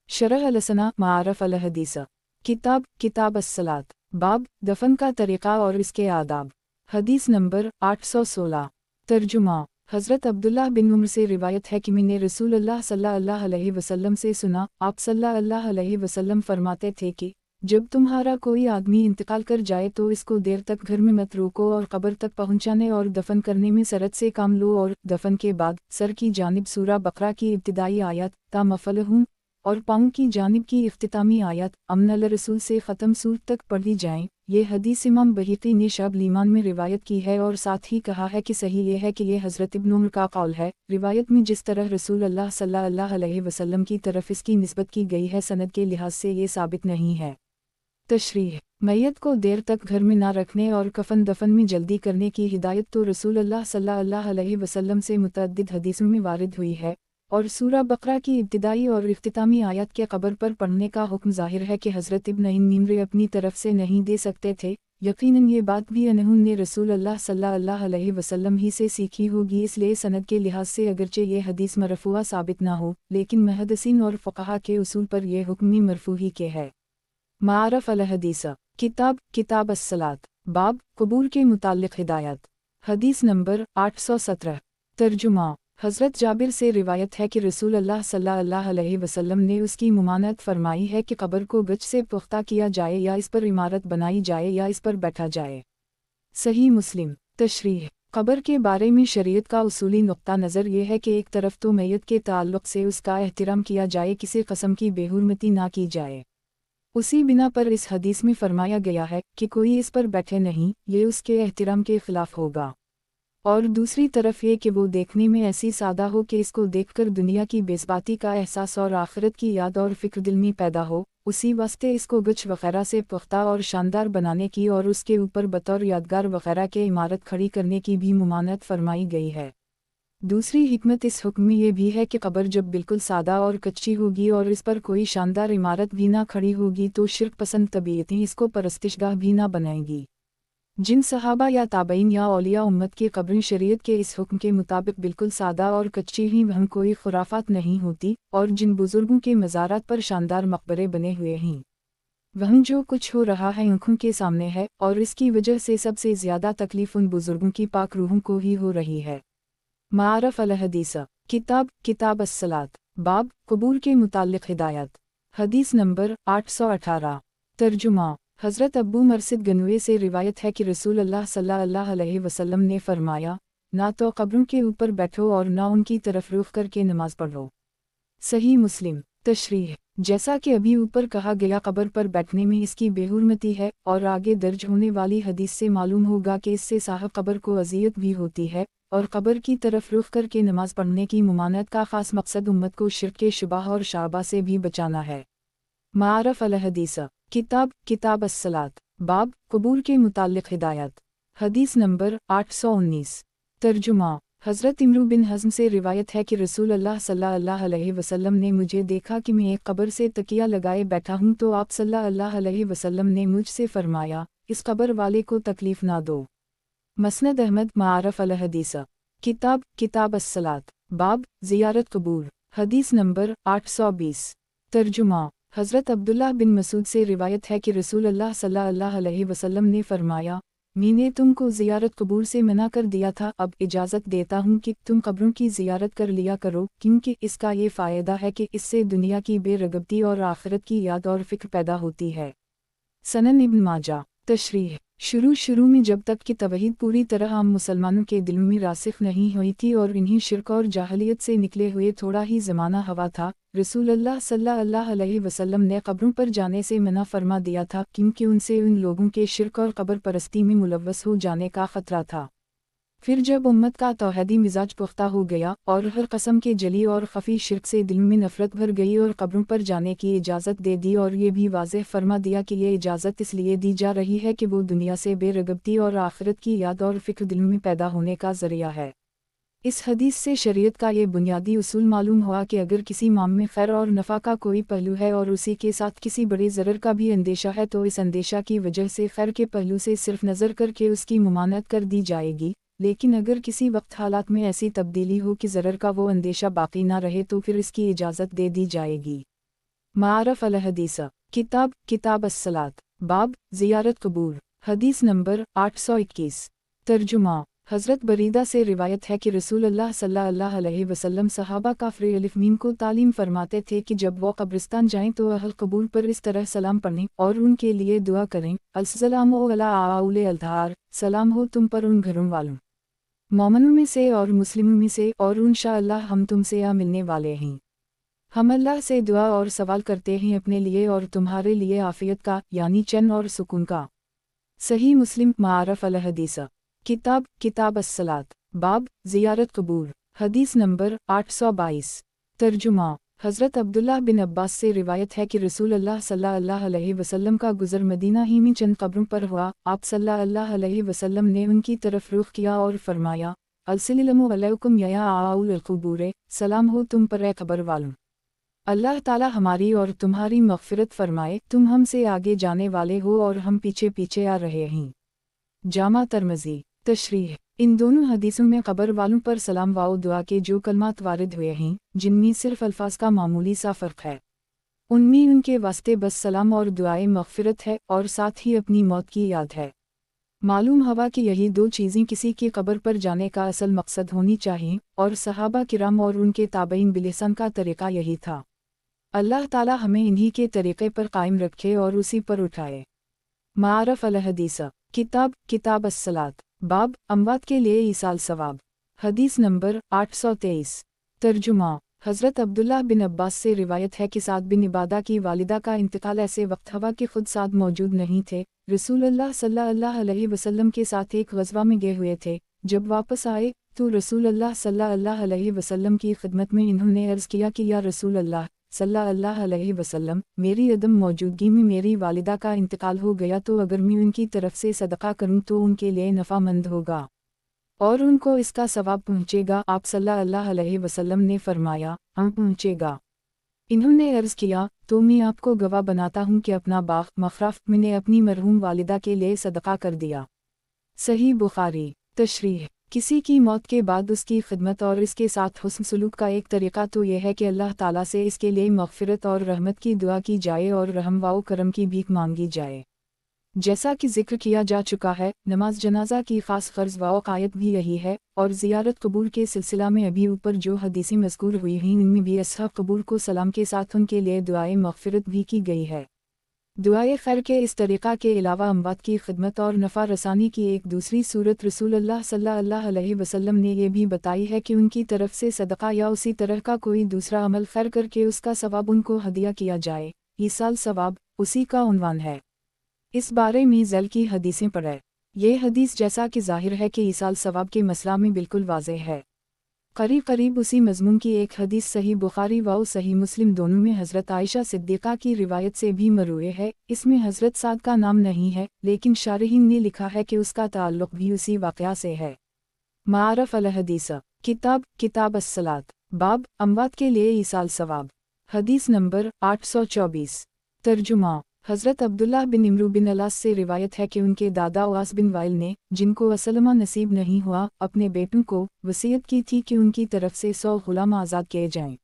شرح السنہ۔ معارف الحدیث، کتاب الصلاۃ، باب دفن کا طریقہ اور اس کے آداب۔ حدیث نمبر 816۔ ترجمہ: حضرت عبداللہ بن عمر سے روایت ہے کہ میں نے رسول اللہ صلی اللہ علیہ وسلم سے سنا، آپ صلی اللہ علیہ وسلم فرماتے تھے کہ جب تمہارا کوئی آدمی انتقال کر جائے تو اس کو دیر تک گھر میں مت روکو اور قبر تک پہنچانے اور دفن کرنے میں سرعت سے کام لو، اور دفن کے بعد سر کی جانب سورہ بقرہ کی ابتدائی آیت تا مفلحون اور پاؤں کی جانب کی اختتامی آیت امن الرسول سے ختم سورت تک پڑھی جائیں۔ یہ حدیث امام بہقی نے شعب الایمان میں روایت کی ہے، اور ساتھ ہی کہا ہے کہ صحیح یہ ہے کہ یہ حضرت ابن عمر کا قول ہے۔ روایت میں جس طرح رسول اللہ صلی اللہ علیہ وسلم کی طرف اس کی نسبت کی گئی ہے، سند کے لحاظ سے یہ ثابت نہیں ہے۔ تشریح: میت کو دیر تک گھر میں نہ رکھنے اور کفن دفن میں جلدی کرنے کی ہدایت تو رسول اللہ صلی اللہ علیہ وسلم سے متعدد حدیثوں میں وارد ہوئی ہے، اور سورہ بقرہ کی ابتدائی اور اختتامی آیات کے قبر پر پڑھنے کا حکم ظاہر ہے کہ حضرت ابن عمر اپنی طرف سے نہیں دے سکتے تھے۔ یقیناً یہ بات بھی انہوں نے رسول اللہ صلی اللہ علیہ وسلم ہی سے سیکھی ہوگی، اس لیے سند کے لحاظ سے اگرچہ یہ حدیث مرفوعہ ثابت نہ ہو، لیکن محدثین اور فقہا کے اصول پر یہ حکم مرفوع ہی کے ہے۔ معارف الحدیث، کتاب الصلاۃ، باب قبور کے متعلق ہدایت۔ حدیث نمبر 817۔ ترجمہ: حضرت جابر سے روایت ہے کہ رسول اللہ صلی اللہ علیہ وسلم نے اس کی ممانعت فرمائی ہے کہ قبر کو گچ سے پختہ کیا جائے یا اس پر عمارت بنائی جائے یا اس پر بیٹھا جائے۔ صحیح مسلم۔ تشریح: قبر کے بارے میں شریعت کا اصولی نقطہ نظر یہ ہے کہ ایک طرف تو میت کے تعلق سے اس کا احترام کیا جائے، کسی قسم کی بے حرمتی نہ کی جائے۔ اسی بنا پر اس حدیث میں فرمایا گیا ہے کہ کوئی اس پر بیٹھے نہیں، یہ اس کے احترام کے خلاف ہوگا۔ اور دوسری طرف یہ کہ وہ دیکھنے میں ایسی سادہ ہو کہ اس کو دیکھ کر دنیا کی بےثباتی کا احساس اور آخرت کی یاد اور فکر دل میں پیدا ہو، اسی واسطے اس کو گچ وغیرہ سے پختہ اور شاندار بنانے کی اور اس کے اوپر بطور یادگار وغیرہ کے عمارت کھڑی کرنے کی بھی ممانعت فرمائی گئی ہے۔ دوسری حکمت اس حکم میں یہ بھی ہے کہ قبر جب بالکل سادہ اور کچی ہوگی اور اس پر کوئی شاندار عمارت بھی نہ کھڑی ہوگی تو شرک پسند طبیعتیں اس کو پرستش گاہ بھی نہ بنائیں گی۔ جن صحابہ یا تابعین یا اولیاء امت کی قبریں شریعت کے اس حکم کے مطابق بالکل سادہ اور کچی ہیں، وہاں کوئی خرافات نہیں ہوتی، اور جن بزرگوں کے مزارات پر شاندار مقبرے بنے ہوئے ہیں، وہاں جو کچھ ہو رہا ہے آنکھوں کے سامنے ہے، اور اس کی وجہ سے سب سے زیادہ تکلیف ان بزرگوں کی پاک روحوں کو ہی ہو رہی ہے۔ معارف الحدیث، کتاب الصلاۃ، باب قبور کے متعلق ہدایت۔ حدیث نمبر 818۔ ترجمہ: حضرت ابو مرثد گنوی سے روایت ہے کہ رسول اللہ صلی اللہ علیہ وسلم نے فرمایا، نہ تو قبروں کے اوپر بیٹھو اور نہ ان کی طرف رخ کر کے نماز پڑھو۔ صحیح مسلم۔ تشریح: जैसा कि अभी ऊपर कहा गया कब्र पर बैठने में इसकी बेहुरमती है, और आगे दर्ज होने वाली हदीस से मालूम होगा कि इससे साहब कब्र को अजियत भी होती है, और कब्र की तरफ रुख करके नमाज पढ़ने की मुमानत का ख़ास मकसद उम्मत को शिर्क के शुबह और शाबा से भी बचाना है। मारफ अल हदीस किताब अस्सलात, बाब कबूर के मुताल्लिक़ हिदायत। हदीस नंबर 819। तर्जुमा। हज़रत इमरू बिन हज़्म से रिवायत है कि रसूल अल्लाह सल्लल्लाहु अलैहि वसल्लम ने मुझे देखा कि मैं एक कब्र से तकिया लगाए बैठा हूँ, तो आप सल्लल्लाहु अलैहि वसल्लम ने मुझसे फरमाया, इस कब्र वाले को तकलीफ़ ना दो। मसनद अहमद। मारफ अल हदीस किताब अस्सलात, बाब ज़ियारत कबूर। हदीस नंबर 820। तर्जुमा। हज़रत अब्दुल्लाह बिन मसूद से रिवायत है कि रसूल अल्लाह सल्लल्लाहु अलैहि वसल्लम ने फरमाया, मैंने तुमको ज़ियारत कबूर से मना कर दिया था, अब इजाज़त देता हूँ कि तुम कब्रों की ज़ियारत कर लिया करो, क्योंकि इसका ये फ़ायदा है कि इससे दुनिया की बेरग़बती और आखिरत की याद और फ़िक्र पैदा होती है। सनन इब्न माजा। तशरीह। शुरू में जब तक कि तौहीद पूरी तरह आम मुसलमानों के दिल में रासिख नहीं हुई थी और इन्हीं शिरक और जाहलियत से निकले हुए थोड़ा ही ज़माना हवा था, रसूल अल्लाह सल्लल्लाहु अलैहि वसल्लम ने कब्रों पर जाने से मना फरमा दिया था, क्योंकि उनसे उन लोगों के शिरक और कब्र परस्ती में मुलव्वस हो जाने का ख़तरा था। फिर जब उम्मत का तौहीदी मिजाज पुख्ता हो गया और हर कस्म के जली और खफी शिरक से दिल में नफरत भर गई और कब्रों पर जाने की इजाज़त दे दी, और ये भी वाज़ेह फरमा दिया कि ये इजाज़त इसलिए दी जा रही है कि वो दुनिया से बेरग़बती और आखिरत की याद और फ़िक्र दिल में पैदा होने का ज़रिया है। इस हदीस से शरीयत का ये बुनियादी उसूल मालूम हुआ कि अगर किसी माम में खैर और नफ़ा का कोई पहलू है और उसी के साथ किसी बड़े ज़रर का भी अंदेशा है, तो इस अंदेशा की वजह से खैर के पहलू से सिर्फ नज़र करके उसकी मुमानत कर दी जाएगी। लेकिन अगर किसी वक्त हालात में ऐसी तब्दीली हो कि ज़रर का वो अंदेशा बाकी ना रहे, तो फिर इसकी इजाज़त दे दी जाएगी। मारफ अल हदीस किताब अस्सलात, बाब ज़ियारत कबूर। हदीस नंबर 821। तर्जुमा। हज़रत बरीदा से रिवायत है कि रसूल अल्लाह सल्लल्लाहु अलैहि वसल्लम सहाबा काफ़िर अलिफ मीम को तालीम फरमाते थे कि जब वो कब्रिस्तान जाएं तो अहल कबूर पर इस तरह सलाम पढ़ें और उनके लिए दुआ करें, अस्सलामु अला आउले अल्धार, सलाम हो तुम पर उन घरों वालों, मोमिनों में से और मुस्लिमों में से, और इंशाअल्लाह हम तुमसे आ मिलने वाले हैं। हम अल्लाह से दुआ और सवाल करते हैं अपने लिए और तुम्हारे लिए आफ़ियत का, यानी चैन और सुकून का। सही मुस्लिम। मारफ अल हदीस किताब अस्सलात, बाब ज़ियारत कबूर। हदीस नंबर 822। तर्जुमा। हज़रत अब्दुल्लाह बिन अब्बास से रिवायत है कि रसूल अल्लाह सल्लल्लाहु अलैहि वसल्लम का गुज़र मदीना ही में चंद कब्रों पर हुआ। आप सल्लल्लाहु अलैहि वसल्लम ने उनकी तरफ रुख किया और फरमाया, अस्सलामु अलैकुम या आउल क़ुबूर, सलाम हो तुम पर ए कब्र वालों, अल्लाह ताला हमारी और तुम्हारी मग़फ़िरत फरमाए, तुम हमसे आगे जाने वाले हो और हम पीछे पीछे आ रहे हैं। जामा तरमज़ी। तशरीह। इन दोनों हदीसों में कब्र वालों पर सलाम व दुआ के जो कलमात वारिद हुए हैं, जिनमें सिर्फ अल्फाज का मामूली सा फ़र्क है, उनमें उनके वास्ते बस सलाम और दुआए मग़फ़िरत है और साथ ही अपनी मौत की याद है। मालूम हुआ कि यही दो चीज़ें किसी की कब्र पर जाने का असल मकसद होनी चाहिए, और सहाबा किराम और उनके ताबईन बिलिसान का तरीक़ा यही था। अल्लाह ताला हमें इन्हीं के तरीक़े पर कायम रखे और उसी पर उठाए। मारफ अल हदीस किताब अस्सलात, बाब अमवात के लिए ईसाल सवाब। हदीस नंबर 823। तर्जुमा। हज़रत अब्दुल्लाह बिन अब्बास से रिवायत है कि साद बिन इबादा की वालिदा का इंतकाल ऐसे वक्त हुआ कि खुद साद मौजूद नहीं थे। रसूल अल्लाह सल्लल्लाहु अलैहि वसल्लम के साथ एक ग़ज़वा में गए हुए थे। जब वापस आए तो रसूल अल्लाह सल्लल्लाहु अलैहि वसल्लम की खिदमत में इन्होंने अर्ज़ किया कि या रसूल अल्लाह सल्लल्लाहु अलैहि वसल्लम, मेरी अदम मौजूदगी में मेरी वालिदा का इंतकाल हो गया, तो अगर मैं उनकी तरफ से सदका करूं तो उनके लिए नफ़ामंद होगा और उनको इसका सवाब पहुँचेगा। आप सल्लल्लाहु अलैहि वसल्लम ने फरमाया, हाँ पहुँचेगा। इन्होंने अर्ज़ किया, तो मैं आपको गवाह बनाता हूँ कि अपना बाग़ मफ़राफ़ मैंने अपनी मरहूम वालिदा के लिए सदका कर दिया। सही बुखारी। तशरीह। किसी की मौत के बाद उसकी खिदमत और इसके साथ हुस्न सलूक का एक तरीक़ा तो यह है कि अल्लाह ताला से इसके लिए मग़फ़िरत और रहमत की दुआ की जाए और रहम व करम की भीख मांगी जाए। जैसा कि जिक्र किया जा चुका है, नमाज जनाजा की ख़ास फ़र्ज़ व क़ायत भी यही है, और ज़ियारत कबूर के सिलसिला में अभी ऊपर जो हदीसें मज़कूर हुई हैं, इनमें भी असहाब कबूर को सलाम के साथ उनके लिए दुआए मग़फ़िरत भी की गई है। दुआए खैर के इस तरीक़ा के अलावा अमवात की खिदमत और नफ़ा रसानी की एक दूसरी सूरत रसूलुल्लाह सल्लल्लाहु अलैहि वसल्लम ने ये भी बताई है कि उनकी तरफ से सदका या उसी तरह का कोई दूसरा अमल खैर करके उसका सवाब उनको हदिया किया जाए। ईसाल सवाब उसी का उन्वान है। इस बारे में ज़ैल की हदीसें पढ़ें। ये हदीस जैसा कि ज़ाहिर है कि ईसाल सवाब के मसला में बिल्कुल वाज़ेह है। करीब करीब उसी मज़मून की एक हदीस सही बुखारी व सही मुस्लिम दोनों में हज़रत आयशा सिद्दीक़ा की रिवायत से भी मरूए है। इसमें हज़रत साद का नाम नहीं है, लेकिन शारहीन ने लिखा है कि उसका ताल्लुक़ भी उसी वाक़या से है। मारफ़ अल हदीस किताब अस्सलात बाब अमवात के लिए ईसाल सवाब। हदीस नंबर 824। तर्जुमा हज़रत अब्दुल्लाह बिन इमरू बिन अलास से रिवायत है कि उनके दादा उवास बिन वाइल ने, जिनको असलमा नसीब नहीं हुआ, अपने बेटों को वसीयत की थी कि उनकी तरफ से 100 गुलाम आज़ाद किए जाएं।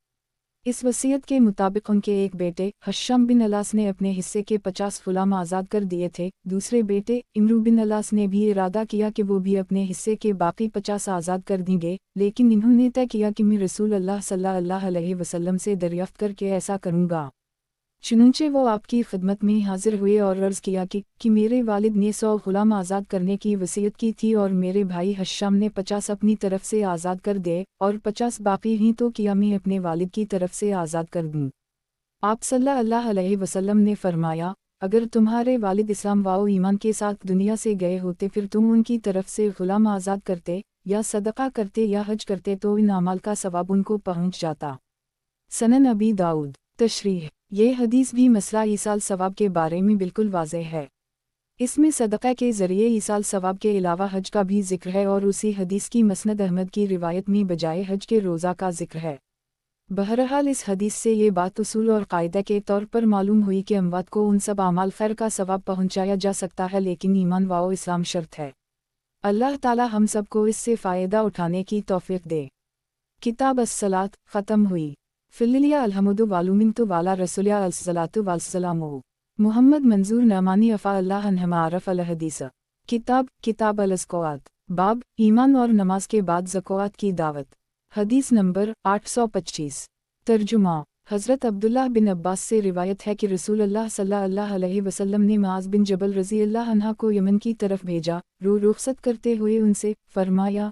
इस वसीयत के मुताबिक उनके एक बेटे हश्शाम बिन अलास ने अपने हिस्से के 50 गुलाम आज़ाद कर दिए थे। दूसरे बेटे इमरू बिन अलास ने भी इरादा किया कि वो भी अपने हिस्से के बाकी 50 आज़ाद कर देंगे, लेकिन इन्होंने तय किया कि मैं रसूल अल्लाह सल्लल्लाहु अलैहि वसल्लम से दरियाफ्त करके ऐसा करूँगा। चुनंचे वो आपकी खिदमत में हाजिर हुए और अर्ज़ किया कि मेरे वालिद ने 100 गुलाम आज़ाद करने की वसीयत की थी और मेरे भाई हश्शाम ने 50 अपनी तरफ से आज़ाद कर दे और 50 बाकी ही तो किया मैं अपने वालिद की तरफ से आज़ाद कर दूँ। आप सल्लल्लाहु अलैहि वसल्लम ने फरमाया, अगर तुम्हारे वालिद इस्लाम व ईमान के साथ दुनिया से गए होते फिर तुम उनकी तरफ से गुलाम आज़ाद करते या सदका करते या हज करते तो इन अमाल का सवाब उनको पहुँच जाता। सनन अबी दाऊद तशरीह ये हदीस भी मसला ईसाल सवाब के बारे में बिल्कुल वाज़ेह है। इसमें सदक़ा के ज़रिए ईसाल सवाब के अलावा हज का भी ज़िक्र है और उसी हदीस की मसनद अहमद की रिवायत में बजाय हज के रोज़ा का ज़िक्र है। बहरहाल इस हदीस से ये बात उसूल और कायदा के तौर पर मालूम हुई कि अमवात को उन सब आमाल खैर का सवाब पहुँचाया जा सकता है, लेकिन ईमान व इस्लाम शर्त है। अल्लाह ताला हम सब को इससे फ़ायदा उठाने की तौफ़ीक़ दे। किताब अस्सलात ख़त्म हुई। फ़िल्लिया अलहमदु वालुमिनतु वाला रसूलिया अलसलातु वलसलामु मुहम्मद मंजूर नमानी अफ़ा अल्लाह मारफ़ अल हदीस। किताब अल-ज़कात बाब ईमान और नमाज के बाद ज़कात की दावत। हदीस नंबर 825। तर्जुमा हज़रत अब्दुल्लाह बिन अब्बास से रिवायत है कि रसूलुल्लाह सल्लल्लाहु अलैहि वसल्लम ने मुआज़ बिन जबल रज़ी अल्लाह अन्हा को यमन की तरफ भेजा। रुख़सत करते हुए उनसे फरमाया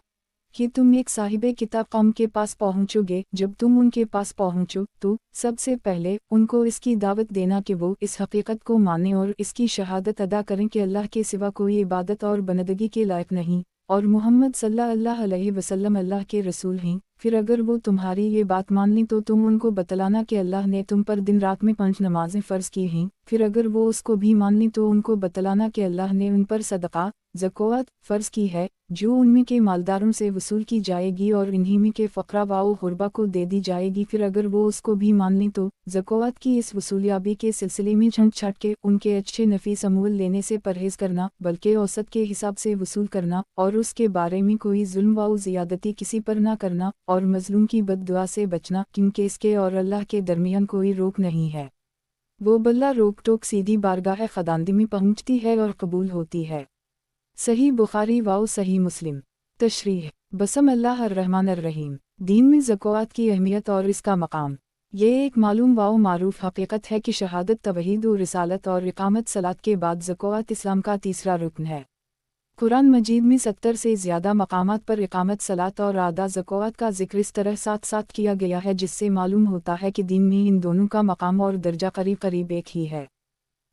कि तुम एक साहिबे किताब कौम के पास पहुँचोगे। जब तुम उनके पास पहुँचो तो सबसे पहले उनको इसकी दावत देना कि वो इस हकीकत को माने और इसकी शहादत अदा करें कि अल्लाह के सिवा कोई इबादत और बंदगी के लायक नहीं और मोहम्मद सल्लल्लाहु अलैहि वसल्लम अल्लाह के रसूल हैं। फिर अगर वो तुम्हारी ये बात मान लें तो तुम उनको बतलाना कि अल्लाह ने तुम पर दिन रात में 5 नमाज़ें फ़र्ज़ की हैं। फिर अगर वो उसको भी मान लें तो उनको बतलाना कि अल्लाह ने उन पर सदका ज़कात फ़र्ज़ की है, जो उनमें के मालदारों से वसूल की जाएगी और इन्हीं में के फ़क़रा व ग़ुरबा को दे दी जाएगी। फिर अगर वो उसको भी मान लें तो ज़कात की इस वसूलियाबी के सिलसिले में छंट छाट के उनके अच्छे नफीस अमूल लेने से परहेज़ करना, बल्कि औसत के हिसाब से वसूल करना और उसके बारे में कोई जुल्म व ज़ियादती किसी पर ना करना और मज़लूम की बद्दुआ से बचना, क्योंकि इसके और अल्लाह के दरमियान कोई रोक नहीं है। वो बल्ला रोक टोक सीधी बारगाह ख़ुदांदी में पहुँचती है और कबूल होती है। सही बुखारी व सही मुस्लिम। तशरीह बसम अल्लाह अर्रहमान अर्रहीम। दीन में ज़कात की अहमियत और इसका मकाम। ये एक मालूम व मारूफ हकीकत है कि शहादत तवहीद व रिसालत और इकामत सलात के बाद ज़कात इस्लाम का तीसरा रुकन है। कुरान मजीद में 70 से ज़्यादा मकामात पर इकामत सलात और आदा ज़कात का ज़िक्र इस तरह साथ साथ किया गया है जिससे मालूम होता है कि दीन में इन दोनों का मकाम और दर्जा करीब करीब एक ही है।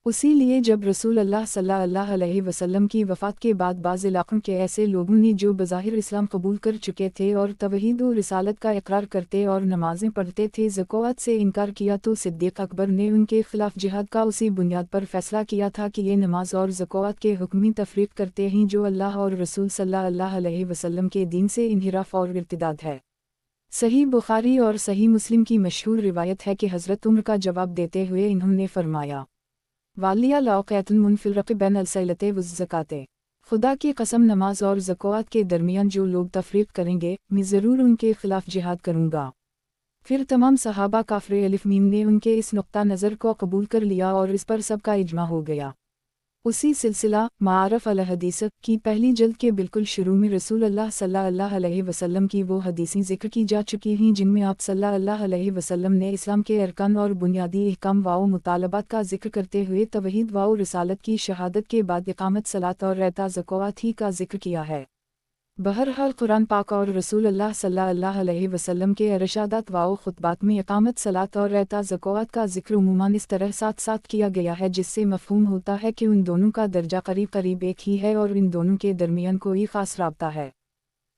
उसी लिए जब रसूल अल्लाह सल्लल्लाहु अलैहि वसल्लम की वफ़ात के बाद बाज़ इलाक़ों के ऐसे लोगों ने जो बज़ाहिर इस्लाम कबूल कर चुके थे और तवहीद व रिसालत का इकरार करते और नमाज़ें पढ़ते थे, ज़कात से इनकार किया तो सिद्दीक़ अकबर ने उनके ख़िलाफ़ जिहाद का उसी बुनियाद पर फ़ैसला किया था कि ये नमाज और ज़कात के हुक्मी तफ़रीक़ करते हैं जो अल्लाह और रसूल सल्लल्लाहु अलैहि वसल्लम के दीन से इन्हिराफ और इर्तिदाद है। सही बुखारी और सही मुस्लिम की मशहूर रिवायत है कि हज़रत उमर का जवाब देते हुए इन्होंने फरमाया, वालिया लाक़ैतुल मुनफ़िरक़ बैन अलसैलते वज़्ज़काते। खुदा की कसम नमाज और ज़कात के दरमियान जो लोग तफ़रीक़ करेंगे मैं ज़रूर उनके ख़िलाफ़ जिहाद करूँगा। फिर तमाम सहाबा काफ़िर अलिफ़ मीम ने उनके इस नुक्ता नज़र को कबूल कर लिया और इस पर सबका इजमा हो गया। उसी सिलसिला मारफ अल हदीस की पहली जल्द के बिल्कुल शुरू में रसूल अल्लाह सल्लल्लाहु अलैहि वसल्लम की वो हदीसें जिक्र की जा चुकी हैं जिनमें आप सल्लल्लाहु अलैहि वसल्लम ने इस्लाम के अरकान और बुनियादी अहकाम व मुतालबात का जिक्र करते हुए तौहीद व रिसालत की शहादत के बाद इकामत सलात और रहता ज़कात ही का जिक्र किया है। बहरहाल कुरान पाक और रसूल अल्लाह सल्लल्लाहु अलैहि वसल्लम के इरशादात व खुतबात में इकामत सलात और रहता ज़कात का जिक्र उमूमन इस तरह साथ साथ किया गया है जिससे मफ़हूम होता है कि उन दोनों का दर्जा करीब करीब एक ही है और इन दोनों के दरमियान कोई ख़ास राब्ता है।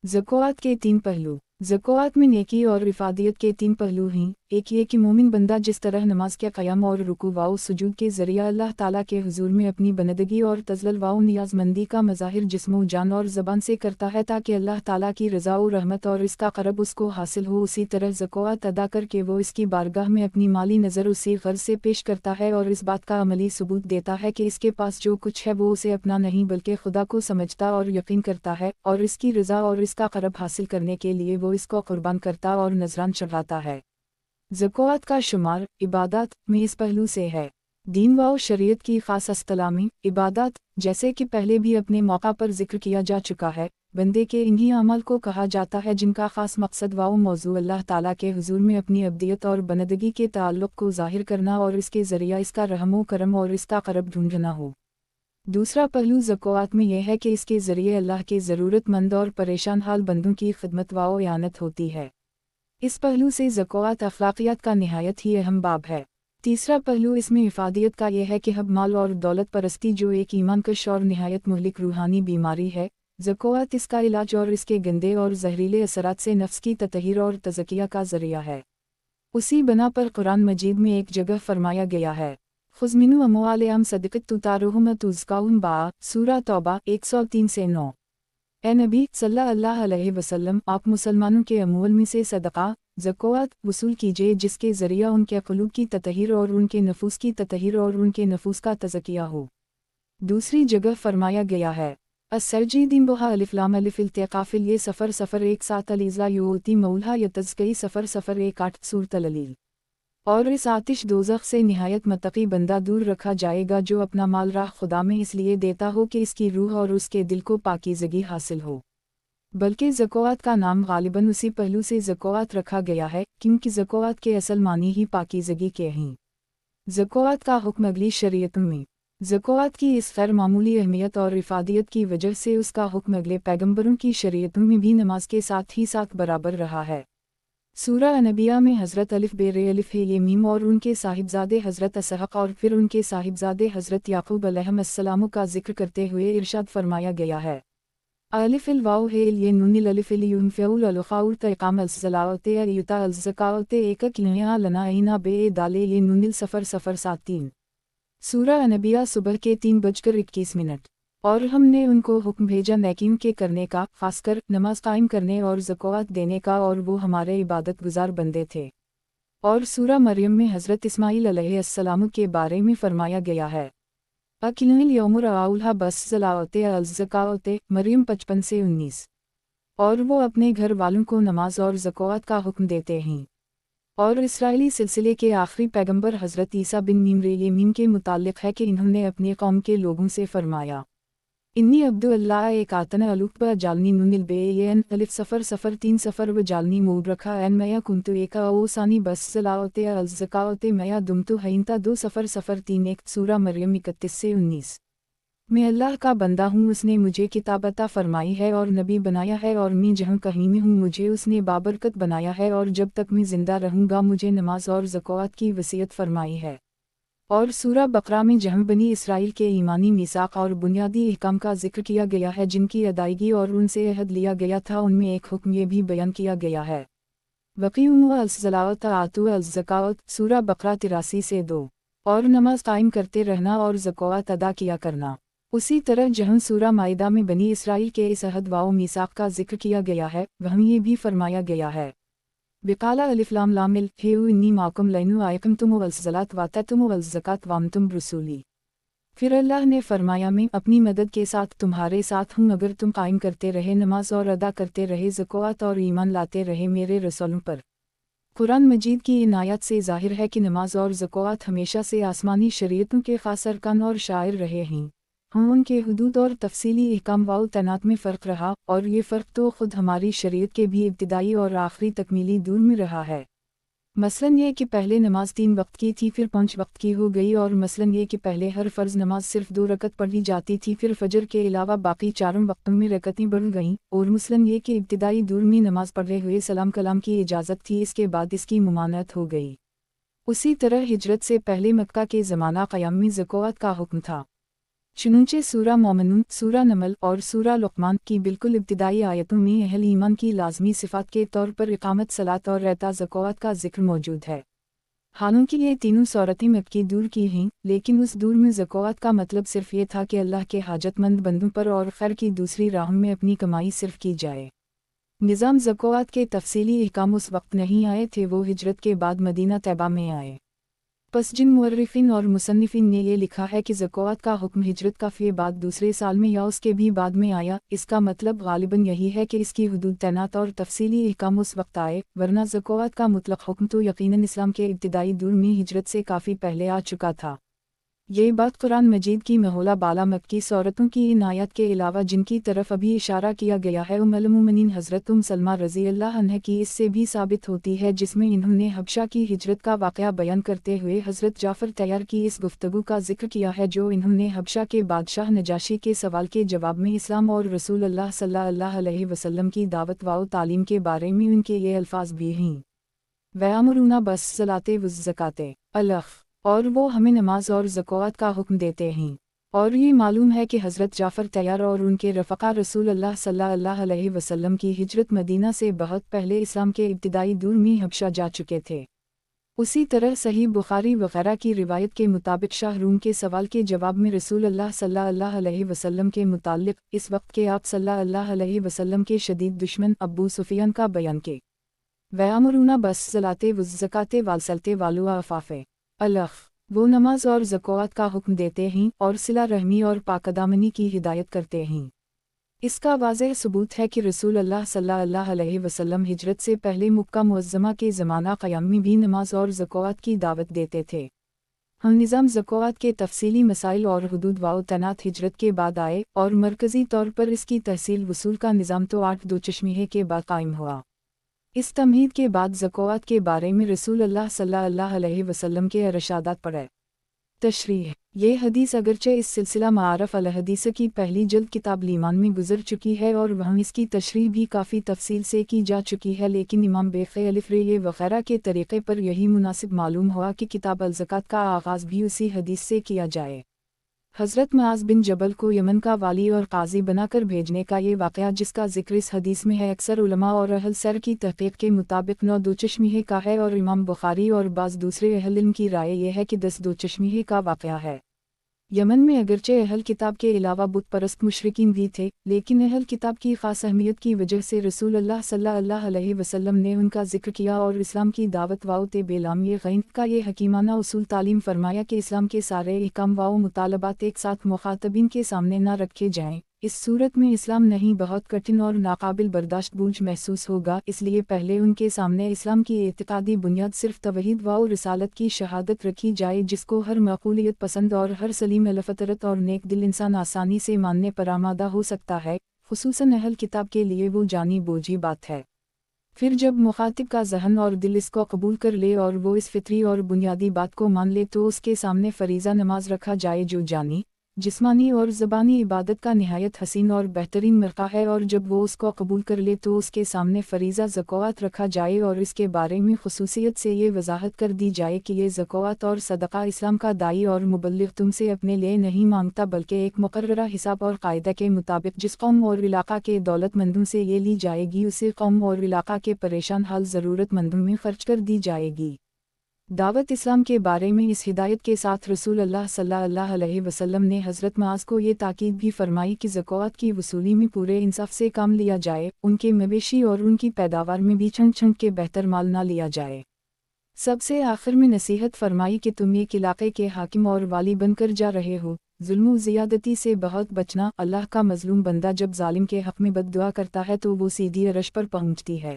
ज़कात के तीन पहलू। ज़कात में नेकी और इफ़ादियत के तीन पहलू हैं। एक ये कि मोमिन बंदा जिस तरह नमाज के क़याम और रुकू व सुजूद के ज़रिया अल्लाह ताला के हुज़ूर में अपनी बंदगी और तज़ल्लुल व नियाज़मंदी का मज़ाहिर जिस्म जान और ज़बान से करता है ताकि अल्लाह ताला की रज़ा और रहमत और इसका क़रब उसको हासिल हो, उसी तरह ज़कात अदा करके वो इसकी बारगाह में अपनी माली नज़र उसी ग़र्ज़ से पेश करता है और इस बात का अमली सबूत देता है कि इसके पास जो कुछ है वो उसे अपना नहीं बल्कि खुदा को समझता और यकीन करता है और इसकी रज़ा और इसका क़रब हासिल करने के लिए वो इसको कुर्बान करता और नजरान चढ़ाता है। ज़कात का शुमार इबादत में इस पहलू से है। दीन व शरीयत की ख़ास इस्तिलामी इबादत, जैसे कि पहले भी अपने मौका पर जिक्र किया जा चुका है, बंदे के इन्हीं अमल को कहा जाता है जिनका ख़ास मकसद व मौजू अल्लाह ताला के हुज़ूर में अपनी अब्दियत और बंदगी के ताल्लुक़ को ज़ाहिर करना और इसके ज़रिया इसका रहमो करम और इसका क़रब ढूंढना हो। दूसरा पहलू ज़कात में यह है कि इसके ज़रिए अल्लाह के ज़रूरतमंद और परेशान हाल बंदों की खिदमत व इयानत होती है। इस पहलू से ज़कात अखलाक़ियात का निहायत ही अहम बाब है। तीसरा पहलू इसमें इफ़ादियत का यह है कि हब माल और दौलत परस्ती जो एक ईमान कश और निहायत मुहलिक रूहानी बीमारी है, ज़कात इसका इलाज और इसके गंदे और जहरीले असरात से नफ्स की ततहीर और तज़किया का ज़रिया है। उसी बना पर कुरान मजीद में एक जगह फरमाया गया है, खुज़ मिन अम्वालिहिम सदक़त तुतारुहुम तुज़क्किहुम बिहा, सूरा तौबा 103 से 9। ए नबी सल्लल्लाहु अलैहि वसल्लम, आप मुसलमानों के अमवाल में से सदक़ा ज़कात वसूल कीजिए जिसके ज़रिया उनके क़ुलूब की ततहीर और उनके नफूस की ततहीर और उनके नफूस का तज़किया हो। दूसरी जगह फरमाया गया है, अस्सरजीदीन बहा अलिफ लाम अलिफ इल्तिक़ाफ़िल ये सफ़र सफ़र 1 अलीज़ा युती मौलहा यतज़कई सफ़र सफ़र 1 सूरत अलील। और इस आतिश दोज़ख से निहायत मतक़ी बंदा दूर रखा जाएगा जो अपना माल राह खुदा में इसलिए देता हो कि इसकी रूह और उसके दिल को पाकीज़गी हासिल हो। बल्कि ज़कात का नाम गालिबन उसी पहलू से ज़कात रखा गया है क्योंकि ज़कात के असल मानी ही पाकीज़गी के हैं। ज़कात का हुक्म अगली शरीयतों में। ज़कात की इस गैर मामूली अहमियत और इफ़ादियत की वजह से उसका हुक्म अगले पैगम्बरों की शरीयतों में भी नमाज के साथ ही साथ बराबर रहा है। सूरा अनबिया में हज़रत अलिफ बेरे अलिफ है ये मीम और उनके साहिबजादे हज़रत असहक़ और फिर उनके साहिबजादे हज़रत याक़ूब अलैहिस्सलाम का जिक्र करते हुए इरशाद फरमाया गया है, अलिफ इल वाव है ये नूनिल अलिफ इल युनफ़उल अलख़ाउर तक़ाम अलज़लावते युता अलज़कावते एकक लिया लना ऐना बे दाले ये नूनिल सफ़र सफ़र 7-3। सूरा अनबिया सुबह के 3:21। और हमने उनको हुक्म भेजा नेकियों के करने का, खासकर नमाज कायम करने और ज़कात देने का, और वो हमारे इबादत गुजार बंदे थे। और सूरा मरियम में हज़रत इस्माईल अलैहिस्सलाम के बारे में फरमाया गया है, अकिल यौमुर आउल्हा बस ज़लावते अल-ज़कावते, मरियम 55 से 19। और वो अपने घर वालों को नमाज और ज़कात का हुक्म देते हैं। और इसराइली सिलसिले के आखिरी पैगंबर हज़रत ईसा बिन मीमरे ये मीम के मुताल्लिक़ है कि इन्होंने अपने कौम के लोगों से फरमाया, इन्नी अब्दुल्लाह एक आतन अलुक ब जालनी नुनिल बे एन अलिफ सफ़र सफ़र 3 सफ़र व जालनी मूड रखा एन मया कुंतु एका ओ सानी बस ज़लावते अल-ज़कावते मया दुमतु हईंता 2 सफ़र सफ़र 3-1 सूरा मरियम 31 से 19। मैं अल्लाह का बंदा हूँ, उसने मुझे किताब अता फरमाई है और नबी बनाया है, और मैं जहाँ कहीं में हूँ मुझे उसने बाबरकत बनाया है, और जब तक मैं ज़िंदा रहूँगा मुझे नमाज और ज़कात की वसीयत फरमाई है। और सूरा बकरा में जहाँ बनी इसराइल के ईमानी मीसाक और बुनियादी अहकाम का जिक्र किया गया है जिनकी अदायगी और उनसे अहद लिया गया था, उनमें एक हुक्म ये भी बयान किया गया है, वक़ीउम अल-ज़लावत आतू अल-ज़कावत, सूरा बकरा 83 से 2। और नमाज कायम करते रहना और ज़कात अदा किया करना। उसी तरह जहाँ सूरा माइदा में बनी इसराइल के इस अहद व मीसाक का जिक्र किया गया है, वहाँ ये भी फरमाया गया है, बिकाला अलिफ लाम लामिल हेउ इन्नी माकुम लैनु आयकमतुम वल्ज़लात वाततुम वल्ज़कात वामतुम रसूली। फिर अल्लाह ने फरमाया, मैं अपनी मदद के साथ तुम्हारे साथ हूँ अगर तुम कायम करते रहे नमाज और अदा करते रहे ज़कात और ईमान लाते रहे मेरे रसूलों पर। कुरान मजीद की इन आयत से ज़ाहिर है कि नमाज और ज़कात हमेशा से आसमानी शरीयतों के ख़ास अरकान और शायर रहे हैं। ہم ان کے حدود اور تفصیلی احکام و تعنات میں فرق رہا، اور یہ فرق تو خود ہماری شریعت کے بھی ابتدائی اور آخری تکمیلی دور میں رہا ہے۔ مثلاً یہ کہ پہلے نماز 3 وقت کی تھی، پھر 5 وقت کی ہو گئی، اور مثلاً یہ کہ پہلے ہر فرض نماز صرف 2 رکعت پڑھی جاتی تھی، پھر فجر کے علاوہ باقی چاروں وقتوں میں رکعتیں بڑھ گئیں، اور مثلاً یہ کہ ابتدائی دور میں نماز پڑھے ہوئے سلام کلام کی اجازت تھی، اس کے بعد اس کی ممانعت ہو گئی۔ اسی طرح ہجرت سے پہلے مکہ کے زمانہ قیام میں زکوٰۃ کا حکم تھا، چنانچہ سورہ مومنون، سورہ نمل اور سورہ لقمان کی بالکل ابتدائی آیتوں میں اہل ایمان کی لازمی صفات کے طور پر اقامت صلاۃ اور اعطاء زکوٰۃ کا ذکر موجود ہے۔ حالانکہ یہ تینوں صورتیں مکی دور کی ہیں، لیکن اس دور میں زکوٰۃ کا مطلب صرف یہ تھا کہ اللہ کے حاجت مند بندوں پر اور خیر کی دوسری راہوں میں اپنی کمائی صرف کی جائے۔ نظام زکوٰۃ کے تفصیلی احکام اس وقت نہیں آئے تھے، وہ ہجرت کے بعد مدینہ طیبہ میں آئے۔ پس جن مورخین اور مصنفین نے یہ لکھا ہے کہ زکوٰۃ کا حکم ہجرت کا فی بعد دوسرے سال میں یا اس کے بھی بعد میں آیا، اس کا مطلب غالباً یہی ہے کہ اس کی حدود تعینات اور تفصیلی احکام اس وقت آئے، ورنہ زکوٰۃ کا مطلق حکم تو یقیناً اسلام کے ابتدائی دور میں ہجرت سے کافی پہلے آ چکا تھا۔ یہ بات قرآن مجید کی مہولہ بالا مکی صورتوں کی ان آیات کے علاوہ جن کی طرف ابھی اشارہ کیا گیا ہے المومنین حضرت سلمہ رضی اللہ عنہ کی اس سے بھی ثابت ہوتی ہے، جس میں انہوں نے حبشہ کی ہجرت کا واقعہ بیان کرتے ہوئے حضرت جعفر طیار کی اس گفتگو کا ذکر کیا ہے جو انہوں نے حبشہ کے بادشاہ نجاشی کے سوال کے جواب میں اسلام اور رسول اللہ صلی اللہ علیہ وسلم کی دعوت و تعلیم کے بارے میں ان کے یہ الفاظ بھی ہیں، وَيَأْمُرُونَ بِالصَّلَاةِ وَالزَّكَاةِ الخ، اور وہ ہمیں نماز اور زکوٰۃ کا حکم دیتے ہیں۔ اور یہ معلوم ہے کہ حضرت جعفر طیار اور ان کے رفقا رسول اللہ صلی اللہ علیہ وسلم کی ہجرت مدینہ سے بہت پہلے اسلام کے ابتدائی دور میں حبشہ جا چکے تھے۔ اسی طرح صحیح بخاری وغیرہ کی روایت کے مطابق شاہ روم کے سوال کے جواب میں رسول اللہ صلی اللہ علیہ وسلم کے متعلق اس وقت کے آپ صلی اللہ علیہ وسلم کے شدید دشمن ابو سفیان کا بیان کہ وَيَأْمُرُونَ بِالصَّلَاةِ وَالزَّكَاةِ وَالصَّلَاةِ وَالْعَفَافِ الخ، وہ نماز اور زکوٰۃ کا حکم دیتے ہیں اور صلہ رحمی اور پاکدامنی کی ہدایت کرتے ہیں۔ اس کا واضح ثبوت ہے کہ رسول اللہ صلی اللہ علیہ وسلم ہجرت سے پہلے مکہ معظمہ کے زمانہ قیام میں بھی نماز اور زکوٰۃ کی دعوت دیتے تھے۔ ہم نظام زکوٰۃ کے تفصیلی مسائل اور حدود و تعینات ہجرت کے بعد آئے، اور مرکزی طور پر اس کی تحصیل وصول کا نظام تو 8 دو چشمیہ کے بعد قائم ہوا۔ اس تمہید کے بعد زکوٰۃ کے بارے میں رسول اللہ صلی اللہ علیہ وسلم کے ارشادات پڑھے۔ تشریح: یہ حدیث اگرچہ اس سلسلہ معارف الحدیث کی پہلی جلد کتاب الایمان میں گزر چکی ہے اور وہاں اس کی تشریح بھی کافی تفصیل سے کی جا چکی ہے، لیکن امام بیقی الف ر وغیرہ کے طریقے پر یہی مناسب معلوم ہوا کہ کتاب الزکوٰۃ کا آغاز بھی اسی حدیث سے کیا جائے۔ حضرت معاذ بن جبل کو یمن کا والی اور قاضی بنا کر بھیجنے کا یہ واقعہ جس کا ذکر اس حدیث میں ہے، اکثر علماء اور اہل سیر کی تحقیق کے مطابق 9 دو چشمیہ کا ہے، اور امام بخاری اور بعض دوسرے اہل علم کی رائے یہ ہے کہ 10 دو چشمیہ کا واقعہ ہے۔ یمن میں اگرچہ اہل کتاب کے علاوہ بت پرست مشرکین بھی تھے، لیکن اہل کتاب کی خاص اہمیت کی وجہ سے رسول اللہ صلی اللہ علیہ وسلم نے ان کا ذکر کیا اور اسلام کی دعوت و تبلیغ غین کا یہ حکیمانہ اصول تعلیم فرمایا کہ اسلام کے سارے احکام و مطالبات ایک ساتھ مخاطبین کے سامنے نہ رکھے جائیں۔ اس صورت میں اسلام نہیں بہت کٹھن اور ناقابل برداشت بوجھ محسوس ہوگا، اس لیے پہلے ان کے سامنے اسلام کی اعتقادی بنیاد صرف توحید و رسالت کی شہادت رکھی جائے، جس کو ہر معقولیت پسند اور ہر سلیم الفطرت اور نیک دل انسان آسانی سے ماننے پر آمادہ ہو سکتا ہے، خصوصاً اہل کتاب کے لیے وہ جانی بوجھی بات ہے۔ پھر جب مخاطب کا ذہن اور دل اس کو قبول کر لے اور وہ اس فطری اور بنیادی بات کو مان لے تو اس کے سامنے فریضہ نماز رکھا جائے، جو جانی، جسمانی اور زبانی عبادت کا نہایت حسین اور بہترین مرقع ہے، اور جب وہ اس کو قبول کر لے تو اس کے سامنے فریضہ زکوٰۃ رکھا جائے، اور اس کے بارے میں خصوصیت سے یہ وضاحت کر دی جائے کہ یہ زکوٰۃ اور صدقہ اسلام کا داعی اور مبلغ تم سے اپنے لیے نہیں مانگتا، بلکہ ایک مقررہ حساب اور قاعدہ کے مطابق جس قوم اور علاقہ کے دولت مندوں سے یہ لی جائے گی، اسے قوم اور علاقہ کے پریشان حال ضرورت مندوں میں خرچ کر دی جائے گی۔ دعوت اسلام کے بارے میں اس ہدایت کے ساتھ رسول اللہ صلی اللہ علیہ وسلم نے حضرت معاذ کو یہ تاکید بھی فرمائی کہ زکوٰۃ کی وصولی میں پورے انصاف سے کام لیا جائے، ان کے مویشی اور ان کی پیداوار میں بھی چھنٹ چھنٹ کے بہتر مال نہ لیا جائے۔ سب سے آخر میں نصیحت فرمائی کہ تم ایک علاقے کے حاکم اور والی بن کر جا رہے ہو، ظلم و زیادتی سے بہت بچنا، اللہ کا مظلوم بندہ جب ظالم کے حق میں بد دعا کرتا ہے تو وہ سیدھی عرش پر پہنچتی ہے۔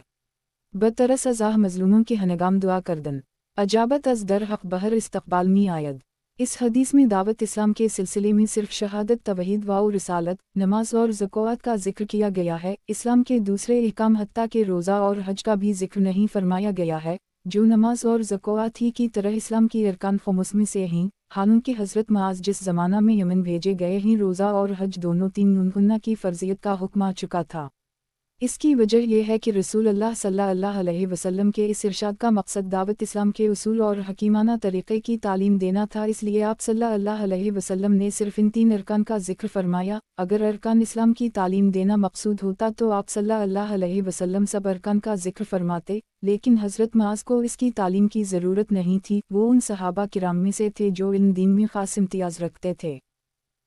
بطرس ازاہ مظلوموں کے ہنگام دعا کردن، اجابت از در حق بہر استقبال می آید۔ इस हदीस में दावत इस्लाम के सिलसिले में सिर्फ शहादत, तवहीद व रिसालत, नमाज और ज़कात का जिक्र किया गया है। इस्लाम के दूसरे अहकाम हत्ता के रोज़ा और हज का भी जिक्र नहीं फरमाया गया है, जो नमाज और ज़कात ही की तरह इस्लाम की अरकान ख़ुम्स में से हैं। हालांकि हज़रत मुआज़ जिस ज़माना में यमन भेजे गए हैं, रोज़ा और हज दोनों 3 नूनहुन्ना की फ़र्ज़ियत का हुक्म आ चुका था। इसकी वजह यह है कि रसूल अल्लाह सल्लल्लाहु अलैहि वसल्लम के इस इरशाद का मकसद दावत इस्लाम के उसूल और हकीमाना तरीक़े की तालीम देना था। इसलिए आप सल्लल्लाहु अलैहि वसल्लम ने सिर्फ इन 3 अरकान का जिक्र फरमाया। अगर अरकान इस्लाम की तालीम देना मकसूद होता तो आप सल्लल्लाहु अलैहि वसल्लम सब अरकान का जिक्र फरमाते, लेकिन हज़रत मुआज़ को इसकी तालीम की ज़रूरत नहीं थी। वो उन सहाबा किराम में से थे जो इल्म दीन में ख़ास इम्तियाज़ रखते थे।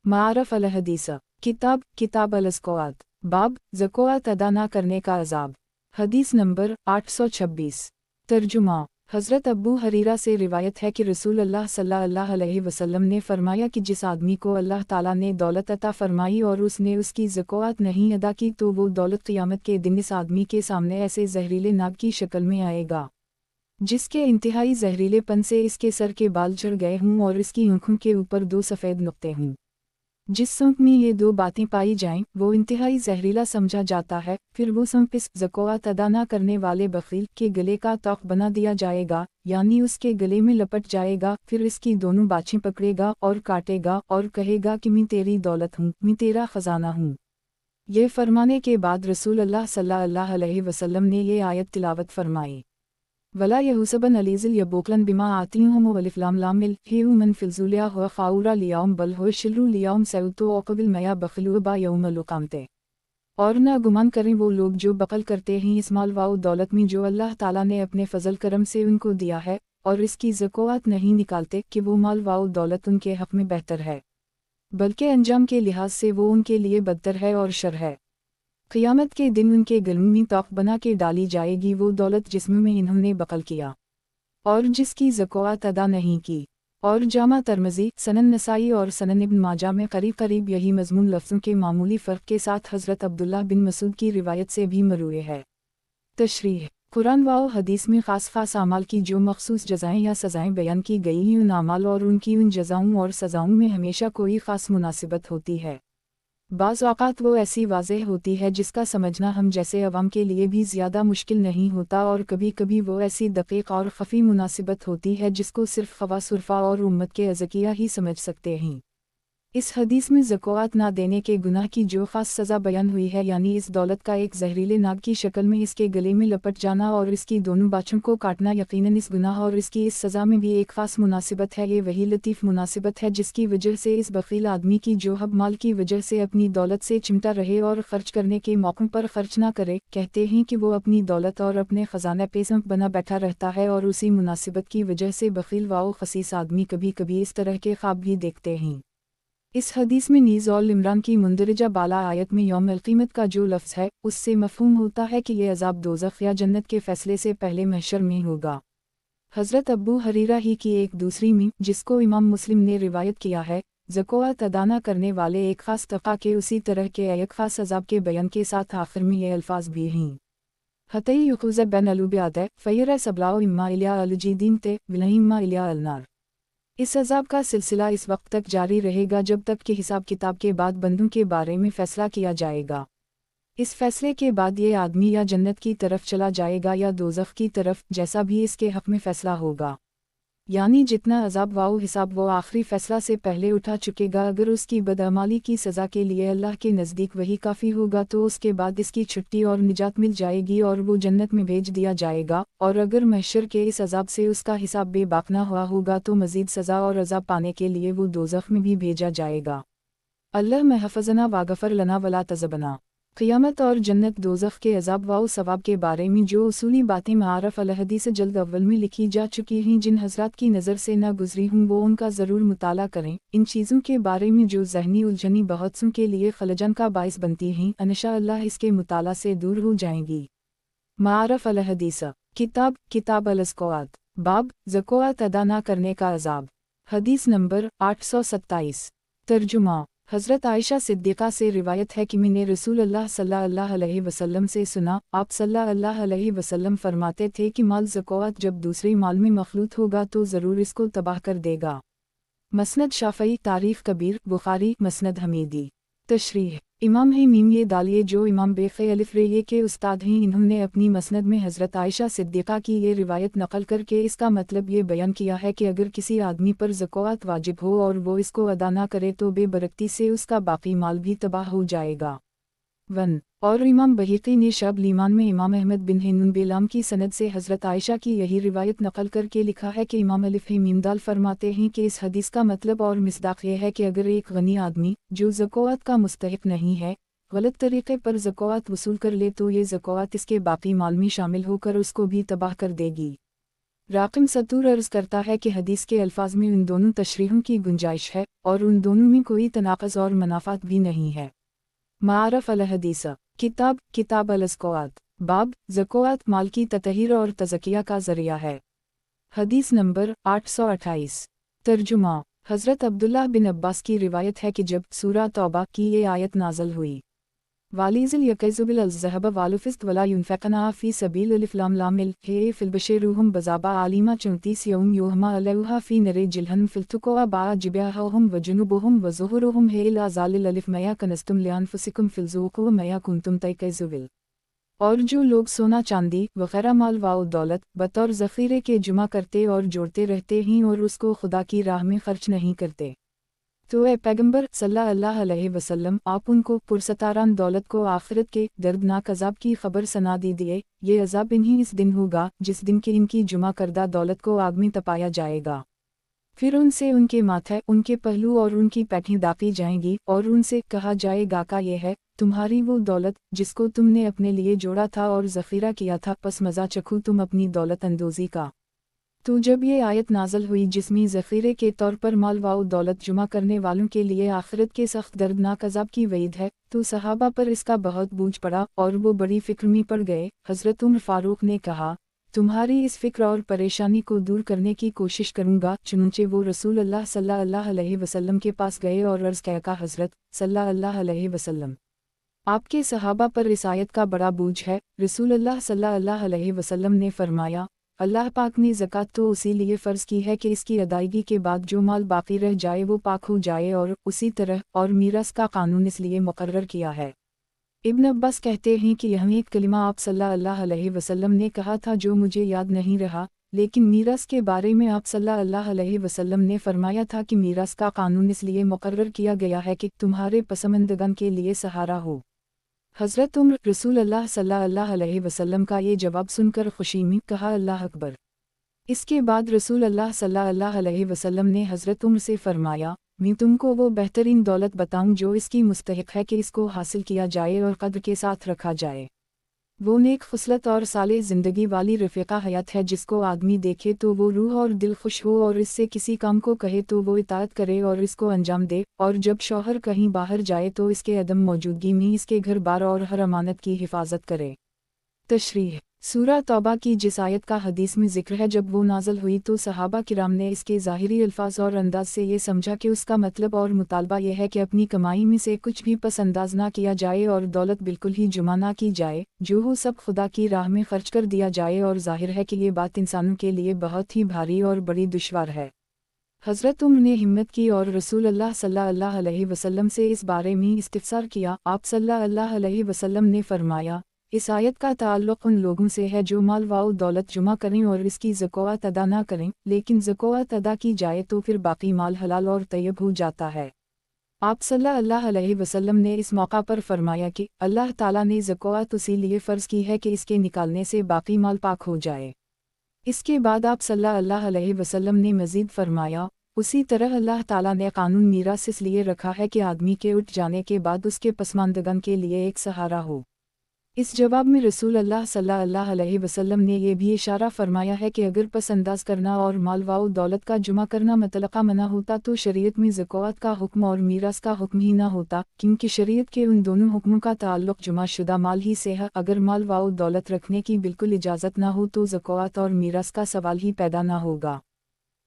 मारफ़ अल हदीस किताब अल ज़कात बाब ज़कात अदा न करने का अज़ाब। हदीस नंबर 826। तर्जुमा। हज़रत अबू हरीरा से रिवायत है कि रसूल अल्लाह सल्लल्लाहु अलैहि वसल्लम ने फरमाया कि जिस आदमी को अल्लाह ताला ने दौलत अता फरमाई और उसने उसकी ज़कात नहीं अदा की तो वो दौलत क़यामत के दिन इस आदमी के सामने ऐसे जहरीले नाग की शक्ल में आएगा जिसके इंतहाई जहरीलेपन से इसके सर के बाल झड़ गए हों और इसकी आँखों के ऊपर 2 सफ़ेद नुक्ते हों। जिस सांप में ये 2 बातें पाई जाएं, वो इंतहाई जहरीला समझा जाता है। फिर वो सांप इस ज़कात अदा न करने वाले बख़ील के गले का तौक़ बना दिया जाएगा, यानी उसके गले में लपट जाएगा। फिर इसकी दोनों बाछें पकड़ेगा और काटेगा और कहेगा कि मैं तेरी दौलत हूँ, मैं तेरा ख़जाना हूँ। ये फरमाने के बाद रसूल अल्लाह सल्लल्लाहु अलैहि वसल्लम ने ये आयत तिलावत फरमाई, वला यहूसबन अलीज़िल यबोकलन बिमा आतीहुम वलिफ़लाम लामिल हेउमन फिलजुलिया हुआ ख़ाउरा लियाउम बल हो शिलरू लियाउम सऊतो औक़बिल मया बखलू बा यौम लुकामते। और न गुमान करें वो लोग जो बक़ल करते हैं इस माल व दौलत में जो अल्लाह ताला ने अपने फ़ज़ल करम से उनको दिया है, और इसकी ज़कात नहीं निकालते कि वो माल व दौलत उनके हक़ में बेहतर है, बल्कि अंजाम के लिहाज से वो उनके लिए बदतर है और शर है। क़यामत के दिन उनके गलों में तौक़ बना के डाली जाएगी वो दौलत जिसमें इन्होंने बक़ल किया और जिसकी ज़कात अदा नहीं की। और जामा तरमज़ी, सनन नसाई और सनन इब्न माजा में करीब यही मज़मून लफ्ज़ों के मामूली फ़र्क के साथ हज़रत अब्दुल्लाह बिन मसूद की रिवायत से भी मरूए है। तशरीह। कुरान व हदीस में ख़ास अमाल की जो मख़सूस जज़ाएँ या सज़ाएँ बयान की गई हैं, उन अमाल और उनकी उन जज़ाओं और सज़ाओं में हमेशा कोई ख़ास मुनासिबत होती है। बाज़ औक़ात वो ऐसी वाज़ेह होती है जिसका समझना हम जैसे अवाम के लिए भी ज़्यादा मुश्किल नहीं होता, और कभी कभी वो ऐसी दक़ीक़ और ख़फ़ी मुनासिबत होती है जिसको सिर्फ़ ख़वास उर्फ़ा और उम्मत के अज़किया ही समझ सकते हैं। इस हदीस में ज़कात ना देने के गुनाह की जो ख़ास सज़ा बयान हुई है, यानी इस दौलत का एक जहरीले नाग की शक्ल में इसके गले में लपट जाना और इसकी दोनों बाछों को काटना, यकीनन इस गुनाह और इसकी इस सज़ा में भी एक ख़ास मुनासिबत है। ये वही लतीफ़ मुनासिबत है जिसकी वजह से इस बख़ील आदमी की जो हब माल की वजह से अपनी दौलत से चिमटा रहे और ख़र्च करने के मौक़ों पर ख़र्च ना करे। कहते हैं कि वो अपनी दौलत और अपने ख़जाना पे संप बना बैठा रहता है, और उसी मुनासिबत की वजह से बख़ील व ख़सीस आदमी कभी कभी इस तरह के ख्वाब भी देखते हैं। इस हदीस में नीज़ और इमरान की मुंदरजा बाला आयत में यौम अल-क़ियामत का जो लफ्ज़ है, उससे मफ़हूम होता है कि ये अज़ाब दोज़ख या जन्नत के फ़ैसले से पहले महशर में होगा। हज़रत अबू हरीरा ही की एक दूसरी में, जिसको इमाम मुस्लिम ने रिवायत किया है, ज़कात अदा न करने वाले एक ख़ास तबक़ा के उसी तरह के एक ख़ास अज़ाब के बयान के साथ आखिर में ये अल्फ़ाज़ भी हैं, हतई युख़ुज़ बैन अलुब्याद फ़यर सबलाओ इम्मा इल्या अलजीदीन ते विलइम्मा इल्या अलनार। इस अज़ाब का सिलसिला इस वक्त तक जारी रहेगा जब तक कि हिसाब किताब के बाद बंदों के बारे में फ़ैसला किया जाएगा। इस फ़ैसले के बाद ये आदमी या जन्नत की तरफ चला जाएगा या दोज़ख की तरफ, जैसा भी इसके हक़ में फ़ैसला होगा। यानी जितना अज़ाब व हिसाब वो आखिरी फ़ैसला से पहले उठा चुकेगा, अगर उसकी बदअमाली की सज़ा के लिए अल्लाह के नज़दीक वही काफ़ी होगा तो उसके बाद इसकी छुट्टी और निजात मिल जाएगी और वो जन्नत में भेज दिया जाएगा। और अगर महशर के इस अज़ाब से उसका हिसाब बेबाक न हुआ होगा तो मज़ीद सज़ा और अज़ाब पाने के लिए वो दोज़ख में भी भेजा जाएगा। अल्लाह महफ़ज़ना वागफ़र लना वला तज़बना। क़यामत और जन्नत दोज़ख के अज़ाब व सवाब के बारे में जो उसूली बातें मारफ़ अल हदीस जल्द अव्वल में लिखी जा चुकी हैं, जिन हज़रात की नज़र से न गुज़री हूँ वो उनका ज़रूर मुताला करें। इन चीज़ों के बारे में जो ज़हनी उलझनी बहुत सुन के लिए खलजन का बाइस बनती हैं, इंशाअल्लाह इसके मुताला से दूर हो जाएंगी। मारफ़ अल हदीस किताब अल ज़कात बाब ज़कात अदा न करने का अज़ाब। हदीस नंबर 827। तर्जुमा। हज़रत आयशा सिद्दीक़ा से रिवायत है कि मैंने रसूल अल्लाह सल्लल्लाहु अलैहि वसल्लम से सुना, आप सल्लल्लाहु अलैहि वसल्लम फरमाते थे कि माल ज़कात जब दूसरे माल में मखलूत होगा तो ज़रूर इसको तबाह कर देगा। مسند شافعی तारीफ कबीर बुखारी मसनद हमीदी। तशरीह इमाम है मीम ये दालिए जो इमाम बेक़े अलिफ रे ये के उस्ताद हैं, इन्होंने अपनी मसनद में हज़रत आयशा सिद्दीक़ा की ये रिवायत नक़ल करके इसका मतलब ये बयान किया है कि अगर किसी आदमी पर ज़कात वाजिब हो और वो इसको अदा ना करे तो बेबरकती से उसका बाकी माल भी तबाह हो जाएगा। 1 और इमाम बहीक़ी ने शब लीमान में इमाम अहमद बिन हिन्नुन बेलाम की सनद से हज़रत आयशा की यही रिवायत नक़ल करके लिखा है कि इमाम अलिफ मीमदाल फरमाते हैं कि इस हदीस का मतलब और मिस्दाक़ ये है कि अगर एक गनी आदमी जो ज़कात का मुस्तहिक़ नहीं है गलत तरीक़े पर ज़कात वसूल कर ले तो ये ज़कात इसके बाकी माल में शामिल होकर उसको भी तबाह कर देगी। राक़िम सतूर अर्ज़ करता है कि हदीस के अल्फाज में उन दोनों तशरीहों की गुंजाइश है और उन दोनों में कोई तनाक़ज़ और मनाफ़ात भी नहीं है। मारफ़ अल हदीस किताब अल-ज़कात बाब ज़कात माल की ततहीर और तज़किया का ज़रिया है। हदीस नंबर 828। तर्जुमा हज़रत अब्दुल्लाह बिन अब्बास की रिवायत है कि जब सूरा तौबा की ये आयत नाज़िल हुई, वालिज़िल यकज़ुबिल अल-ज़हब वालुफ़िस्त वला युनफ़क़ना फ़ी सबील अलिफ़ लाम लाम मिल हे फ़िलबशरुहुम बज़ाबा आलिमा 34 यौम युहमा अलैहा फ़ी नरे जिल्हन फ़िलतुक़वा बा जिब्याहुम व जुनुबुहुम व ज़ुहुरुहुम हे इला ज़ालिल अलिफ़ मया कनस्तुम लिअनफ़ुसिकुम फ़िलज़ूक़ु मया कुंतुम तयकज़ुबिल। और जो लोग सोना चांदी वग़ैरह माल व दौलत बतौर ज़ख़ीरे के जुमा करते और जोड़ते रहते हैं और उसको खुदा की राह में खर्च नहीं करते, तो ए पैगंबर सल्लल्लाहु अलैहि वसल्लम आप उनको पुरसतारान दौलत को आखिरत के दर्दनाक अज़ाब की खबर सुना दीजिए। ये अज़ाब इन्हीं इस दिन होगा जिस दिन की इनकी जुमा करदा दौलत को आग में तपाया जाएगा, फिर उनसे उनके माथे उनके पहलू और उनकी पैठें दाकी जाएंगी और उनसे कहा जाएगा का ये है तुम्हारी वो दौलत जिसको तुमने अपने लिए जोड़ा था और ज़ख़ीरा किया था, पस मज़ा चखो तुम अपनी दौलत अंदोज़ी का। तो जब ये आयत नाज़िल हुई जिसमें ज़ख़ीरे के तौर पर माल व दौलत जुमा करने वालों के लिए आखिरत के सख्त दर्दनाक अज़ाब की वईद है, तो सहाबा पर इसका बहुत बोझ पड़ा और वो बड़ी फ़िक्र में पड़ गए। हज़रत उमर फ़ारूक ने कहा, तुम्हारी इस फ़िक्र और परेशानी को दूर करने की कोशिश करूँगा। चुनंचे वो रसूल अल्लाह सल्लल्लाहु अलैहि वसल्लम के पास गए और अर्ज़ किया, हज़रत सल्लल्लाहु अलैहि वसल्लम आपके सहाबा पर इस आयत का बड़ा बोझ है। रसूल अल्लाह सल्लल्लाहु अलैहि वसल्लम ने फरमाया, अल्लाह पाक ने ज़कात तो उसी लिए फ़र्ज़ की है कि इसकी अदायगी के बाद जो माल बाकी रह जाए वो पाक हो जाए, और उसी तरह और मीरास का कानून इसलिए मुकर्रर किया है। इब्न अब्बास कहते हैं कि यह एक कलिमा आप सल्लल्लाहु अलैहि वसल्लम ने कहा था जो मुझे याद नहीं रहा, लेकिन मीरास के बारे में आप सल्लल्लाहु अलैहि वसल्लम ने फरमाया था कि मीरास का कानून इसलिए मुकर्रर किया गया है कि तुम्हारे पसमानदगान के लिए सहारा हो। हज़रत उमर रसूल अल्लाह सल्लल्लाहु अलैहि वसल्लम का ये जवाब सुनकर खुशी में कहा, अल्लाह अकबर। इसके बाद रसूल अल्लाह सल्लल्लाहु अलैहि वसल्लम ने हज़रत उमर से फरमाया, मैं तुमको वो बेहतरीन दौलत बताऊं जो इसकी मुस्तहिक़ है कि इसको हासिल किया जाए और कद्र के साथ रखा जाए। वो नेक खुसलत और साले ज़िंदगी वाली रफ़ीक़ा हयात है जिसको आदमी देखे तो वो रूह और दिल खुश हो और इससे किसी काम को कहे तो वो इताअत करे और इसको अंजाम दे, और जब शौहर कहीं बाहर जाए तो इसके अदम मौजूदगी में इसके घर बार और हर अमानत की हिफाजत करे। तशरीह सूरा तौबा की जिस आयत का हदीस में ज़िक्र है, जब वो नाज़िल हुई तो सहाबा किराम ने इसके ज़ाहिरी अल्फाज और अंदाज से ये समझा कि उसका मतलब और मुतालबा यह है कि अपनी कमाई में से कुछ भी पसंदाज ना किया जाए और दौलत बिल्कुल ही जुमा ना की जाए, जो हो सब खुदा की राह में खर्च कर दिया जाए। और ज़ाहिर है कि ये बात इंसानों के लिए बहुत ही भारी और बड़ी दुश्वार है। हज़रत उमर ने हिम्मत की और रसूल अल्लाह सल्लल्लाहु अलैहि वसल्लम से इस बारे में इस्तिफ़सार किया। आप सल्लल्लाहु अलैहि वसल्लम ने फरमाया, इस आयत का ताल्लुक़ उन लोगों से है जो माल व दौलत जुमा करें और इसकी ज़कात अदा ना करें, लेकिन ज़कात अदा की जाए तो फिर बाकी माल हलाल और तैयब हो जाता है। आप सल्लल्लाहु अलैहि वसल्लम ने इस मौका पर फरमाया कि अल्लाह ताला ने ज़कात उसी लिए फ़र्ज़ की है कि इसके निकालने से बाकी माल पाक हो जाए। इसके बाद आप सल्लल्लाहु अलैहि वसल्लम ने मज़ीद फरमाया, उसी तरह अल्लाह ताला ने कानून मीरास इसलिए रखा है कि आदमी के उठ जाने के बाद उसके पसमानदगान के लिए एक सहारा हो। इस जवाब में रसूल अल्लाह सल्लल्लाहु अलैहि वसल्लम ने यह भी इशारा फरमाया है कि अगर पसंदाज करना और माल व दौलत का जुमा करना मतलक़ा मना होता तो शरीयत में ज़कात का हुक्म और मीरास का हुक्म ही ना होता, क्योंकि शरीयत के उन दोनों हुक्मों का ताल्लुक़ जुमा शुदा माल ही से है। अगर माल व दौलत रखने की बिल्कुल इजाज़त ना हो तो ज़कात और मीरास का सवाल ही पैदा ना होगा।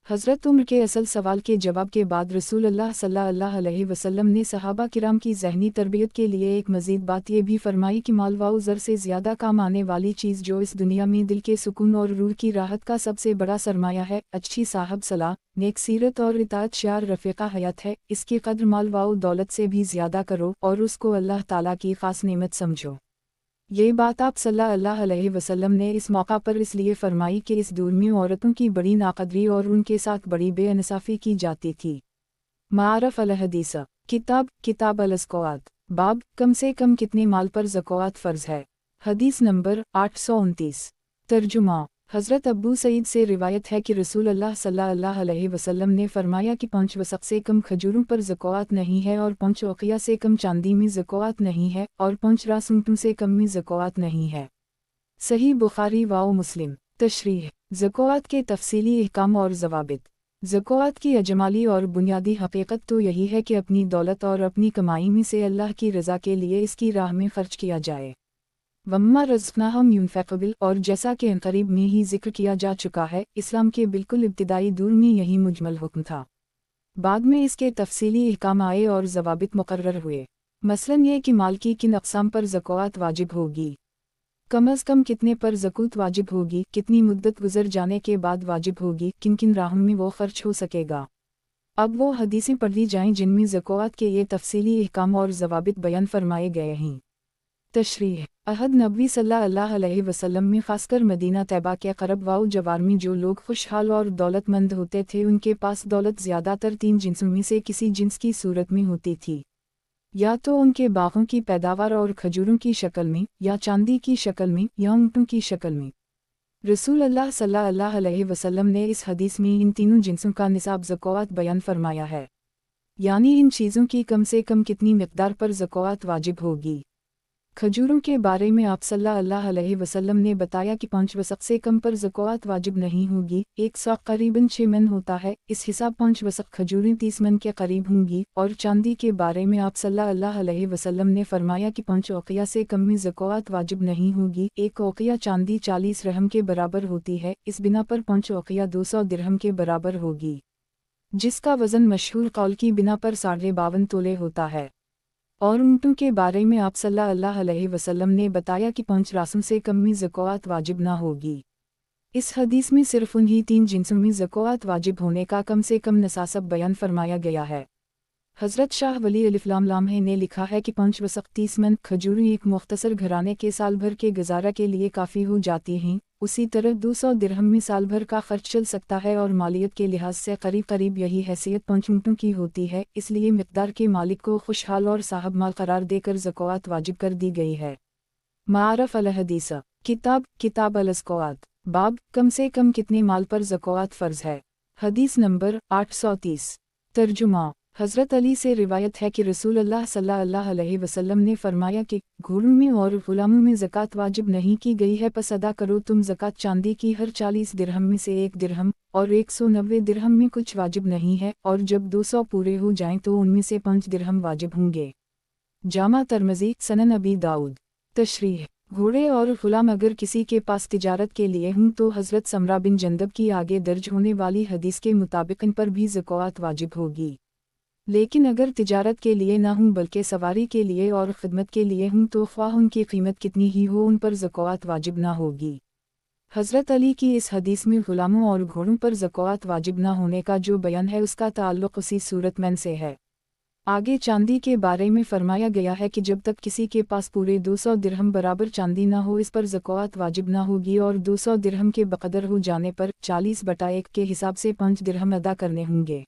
हज़रत उम्र के असल सवाल के जवाब के बाद रसूल अल्लाह सल्लल्लाहु अलैहि वसल्लम ने सहाबा किराम की ज़हनी तरबियत के लिए एक मज़ीद बात ये भी फरमाई कि माल व ज़र से ज़्यादा काम आने वाली चीज़ जो इस दुनिया में दिल के सुकून और रूह की राहत का सबसे बड़ा सरमाया है, अच्छी साहब सलाह, नेक सीरत और इताअत शार रफ़ीक़ा हयात है। इसकी कद्र माल व दौलत से भी ज़्यादा करो और उसको अल्लाह ताला की ख़ास नेमत समझो। ये बात आप सल्लल्लाहु अलैहि वसल्लम ने इस मौका पर इसलिए फरमाई कि इस दौर में औरतों की बड़ी नाक़दरी और उनके साथ बड़ी बेइंसाफ़ी की जाती थी। मारफ़ अल हदीस किताब अल ज़कात बाब कम से कम कितने माल पर ज़कात फ़र्ज़ है। हदीस नंबर 829। तर्जुमा हज़रत अबू सईद से रिवायत है कि रसूल अल्लाह सल्लल्लाहु अलैहि वसल्लम ने फरमाया कि 5 वसक़ से कम खजूरों पर ज़कात नहीं है और 5 औक़िया से कम चांदी में ज़कात नहीं है और 5 रास ऊँटों से कम में ज़कात नहीं है। सही बुखारी व मुस्लिम। तशरीह ज़कात के तफ़सीली अहकाम और ज़वाबित। ज़कात की अजमाली और बुनियादी हक़ीक़त तो यही है कि अपनी दौलत और अपनी कमाई में से अल्लाह की रज़ा के लिए इसकी राह में ख़र्च किया जाए। वम्मा रज़क़नाहुम युनफ़िक़ून और जैसा कि क़रीब में ही ज़िक्र किया जा चुका है, इस्लाम के बिल्कुल इब्तिदाई दौर में यही मुजमल हुक्म था। बाद में इसके तफ़सीली अहकाम आए और ज़वाबित मुक़र्रर हुए। मसलन ये कि माल की किन अक़साम पर ज़कात वाजिब होगी, कम अज़ कम कितने पर ज़कात वाजिब होगी, कितनी मुद्दत गुज़र जाने के बाद वाजिब होगी, किन किन राहों में वो ख़र्च हो सकेगा। अब वो हदीसें पढ़ ली जाएँ जिनमें ज़कात के ये तफ़सीली अहकाम और ज़वाबित बयान फरमाए गए हैं। तशरीह अहद नबी सल्लल्लाहु अलैहि वसल्लम में ख़ासकर मदीना तैयबा के क़रब व जवार में जो लोग खुशहाल और दौलतमंद होते थे उनके पास दौलत ज़्यादातर 3 जिन्सों में से किसी जिन्स की सूरत में होती थी, या तो उनके बागों की पैदावार और खजूरों की शक्ल में, या चांदी की शक्ल में, या ऊँटों की शक्ल में। रसूल अल्लाह सल्लल्लाहु अलैहि वसल्लम ने इस हदीस में इन तीनों जिन्सों का निसाब ज़कात बयान फरमाया है, यानी इन चीज़ों की कम से कम कितनी मिक़दार पर ज़कात वाजिब होगी। खजूरों के बारे में आप सल्लल्लाहु अलैहि वसल्लम ने बताया कि 5 वसक़ से कम पर ज़कात वाजिब नहीं होगी। एक सौ करीबन 6 मन होता है, इस हिसाब 5 वसक़ खजूरें 30 मन के करीब होंगी। और चांदी के बारे में आप सल्लल्लाहु अलैहि वसल्लम ने फरमाया कि 5 औक़िया से कम में ज़कात वाजिब नहीं होगी। एक औक़िया चांदी 40 रहम के बराबर होती है, इस बिना पर 5 औक़िया 200 दिरहम के बराबर होगी, जिसका वज़न मशहूर कौल की बिना पर 52.5 तोले होता है। और ऊँटों के बारे में आप सल्लल्लाहु अलैहि वसल्लम ने बताया कि 5 रासों से कम में ज़कात वाजिब ना होगी। इस हदीस में सिर्फ उन्हीं 3 जिन्सों में ज़कात वाजिब होने का कम से कम नसाब बयान फरमाया गया है। हज़रत शाह वली अलिफ़लाम ने लिखा है कि 5 वसक़ 30 मन खजूरें एक मुख्तसर घराने के साल भर के गुजारा के लिए काफ़ी हो जाती हैं। उसी तरह 200 दिरहम में साल भर का खर्च चल सकता है और मालियत के लिहाज से करीब यही हैसियत 5 ऊँटों की होती है। इसलिए मिक़दार के मालिक को खुशहाल और साहब माल करार देकर ज़कात वाजिब कर दी गई है। मारफ़ अल हदीस किताब अल ज़कात बाब कम से कम कितने माल पर ज़कात फ़र्ज़ है। हदीस नंबर 830। तर्जुमा हज़रत अली से रिवायत है कि रसूल अल्लाह सल्लल्लाहु अलैहि वसल्लम ने फरमाया कि घोड़ों में और ग़ुलामों में ज़कात वाजिब नहीं की गई है, पस अदा करो तुम ज़कात चांदी की हर 40 दिरहम में से 1 दिरहम और 190 दिरहम में कुछ वाजिब नहीं है, और जब 200 पूरे हो जाएं तो उनमें से 5 दिरहम वाजिब होंगे। जामा तिर्मिज़ी सनन अबी दाऊद। तशरीह घोड़े और ग़ुलाम अगर किसी के पास तिजारत के लिए हों तो हज़रत समरा बिन जंदब की आगे दर्ज होने वाली हदीस के मुताबिक इन पर भी ज़कात वाजिब होगी। लेकिन अगर तिजारत के लिए ना हों बल्कि सवारी के लिए और ख़िदमत के लिए हों तो ख्वाह उनकी कीमत कितनी ही हो उन पर ज़कात वाजिब ना होगी। हज़रत अली की इस हदीस में ग़ुलामों और घोड़ों पर ज़कात वाजिब ना होने का जो बयान है उसका ताल्लुक़ उसी सूरतमैन से है। आगे चांदी के बारे में फरमाया गया है कि जब तक किसी के पास पूरे 200 दिरहम बराबर चांदी ना हो इस पर ज़कात वाजिब ना होगी, और 200 दिरहम के बक़दर हो जाने पर 40/1 के हिसाब से 5 दिरहम अदा करने होंगे।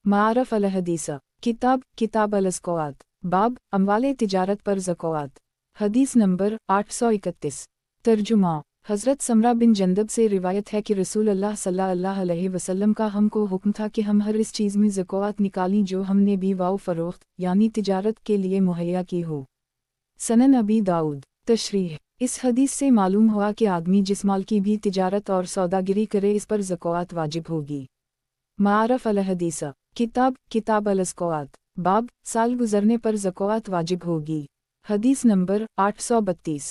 मारफ़ अल हदीस किताब अल ज़कात बाब अमवाले तिजारत पर ज़कात। हदीस नंबर 831। तर्जुमा हज़रत समरा बिन जंदब से रिवायत है कि रसूल अल्लाह सल्लल्लाहु अलैहि वसल्लम का हमको हुक्म था कि हम हर इस चीज़ में ज़कात निकालें जो हमने भी वाव फ़रोख्त यानी तिजारत के लिए मुहैया की हो। सनन अबी दाऊद। तशरीह इस हदीस से मालूम हुआ कि आदमी जिस माल की भी तिजारत और सौदागिरी करे इस पर ज़कात वाजिब होगी। मारफ़ अल हदीस किताब अल ज़कात बाब साल गुज़रने पर ज़कात वाजिब होगी। हदीस नंबर 832।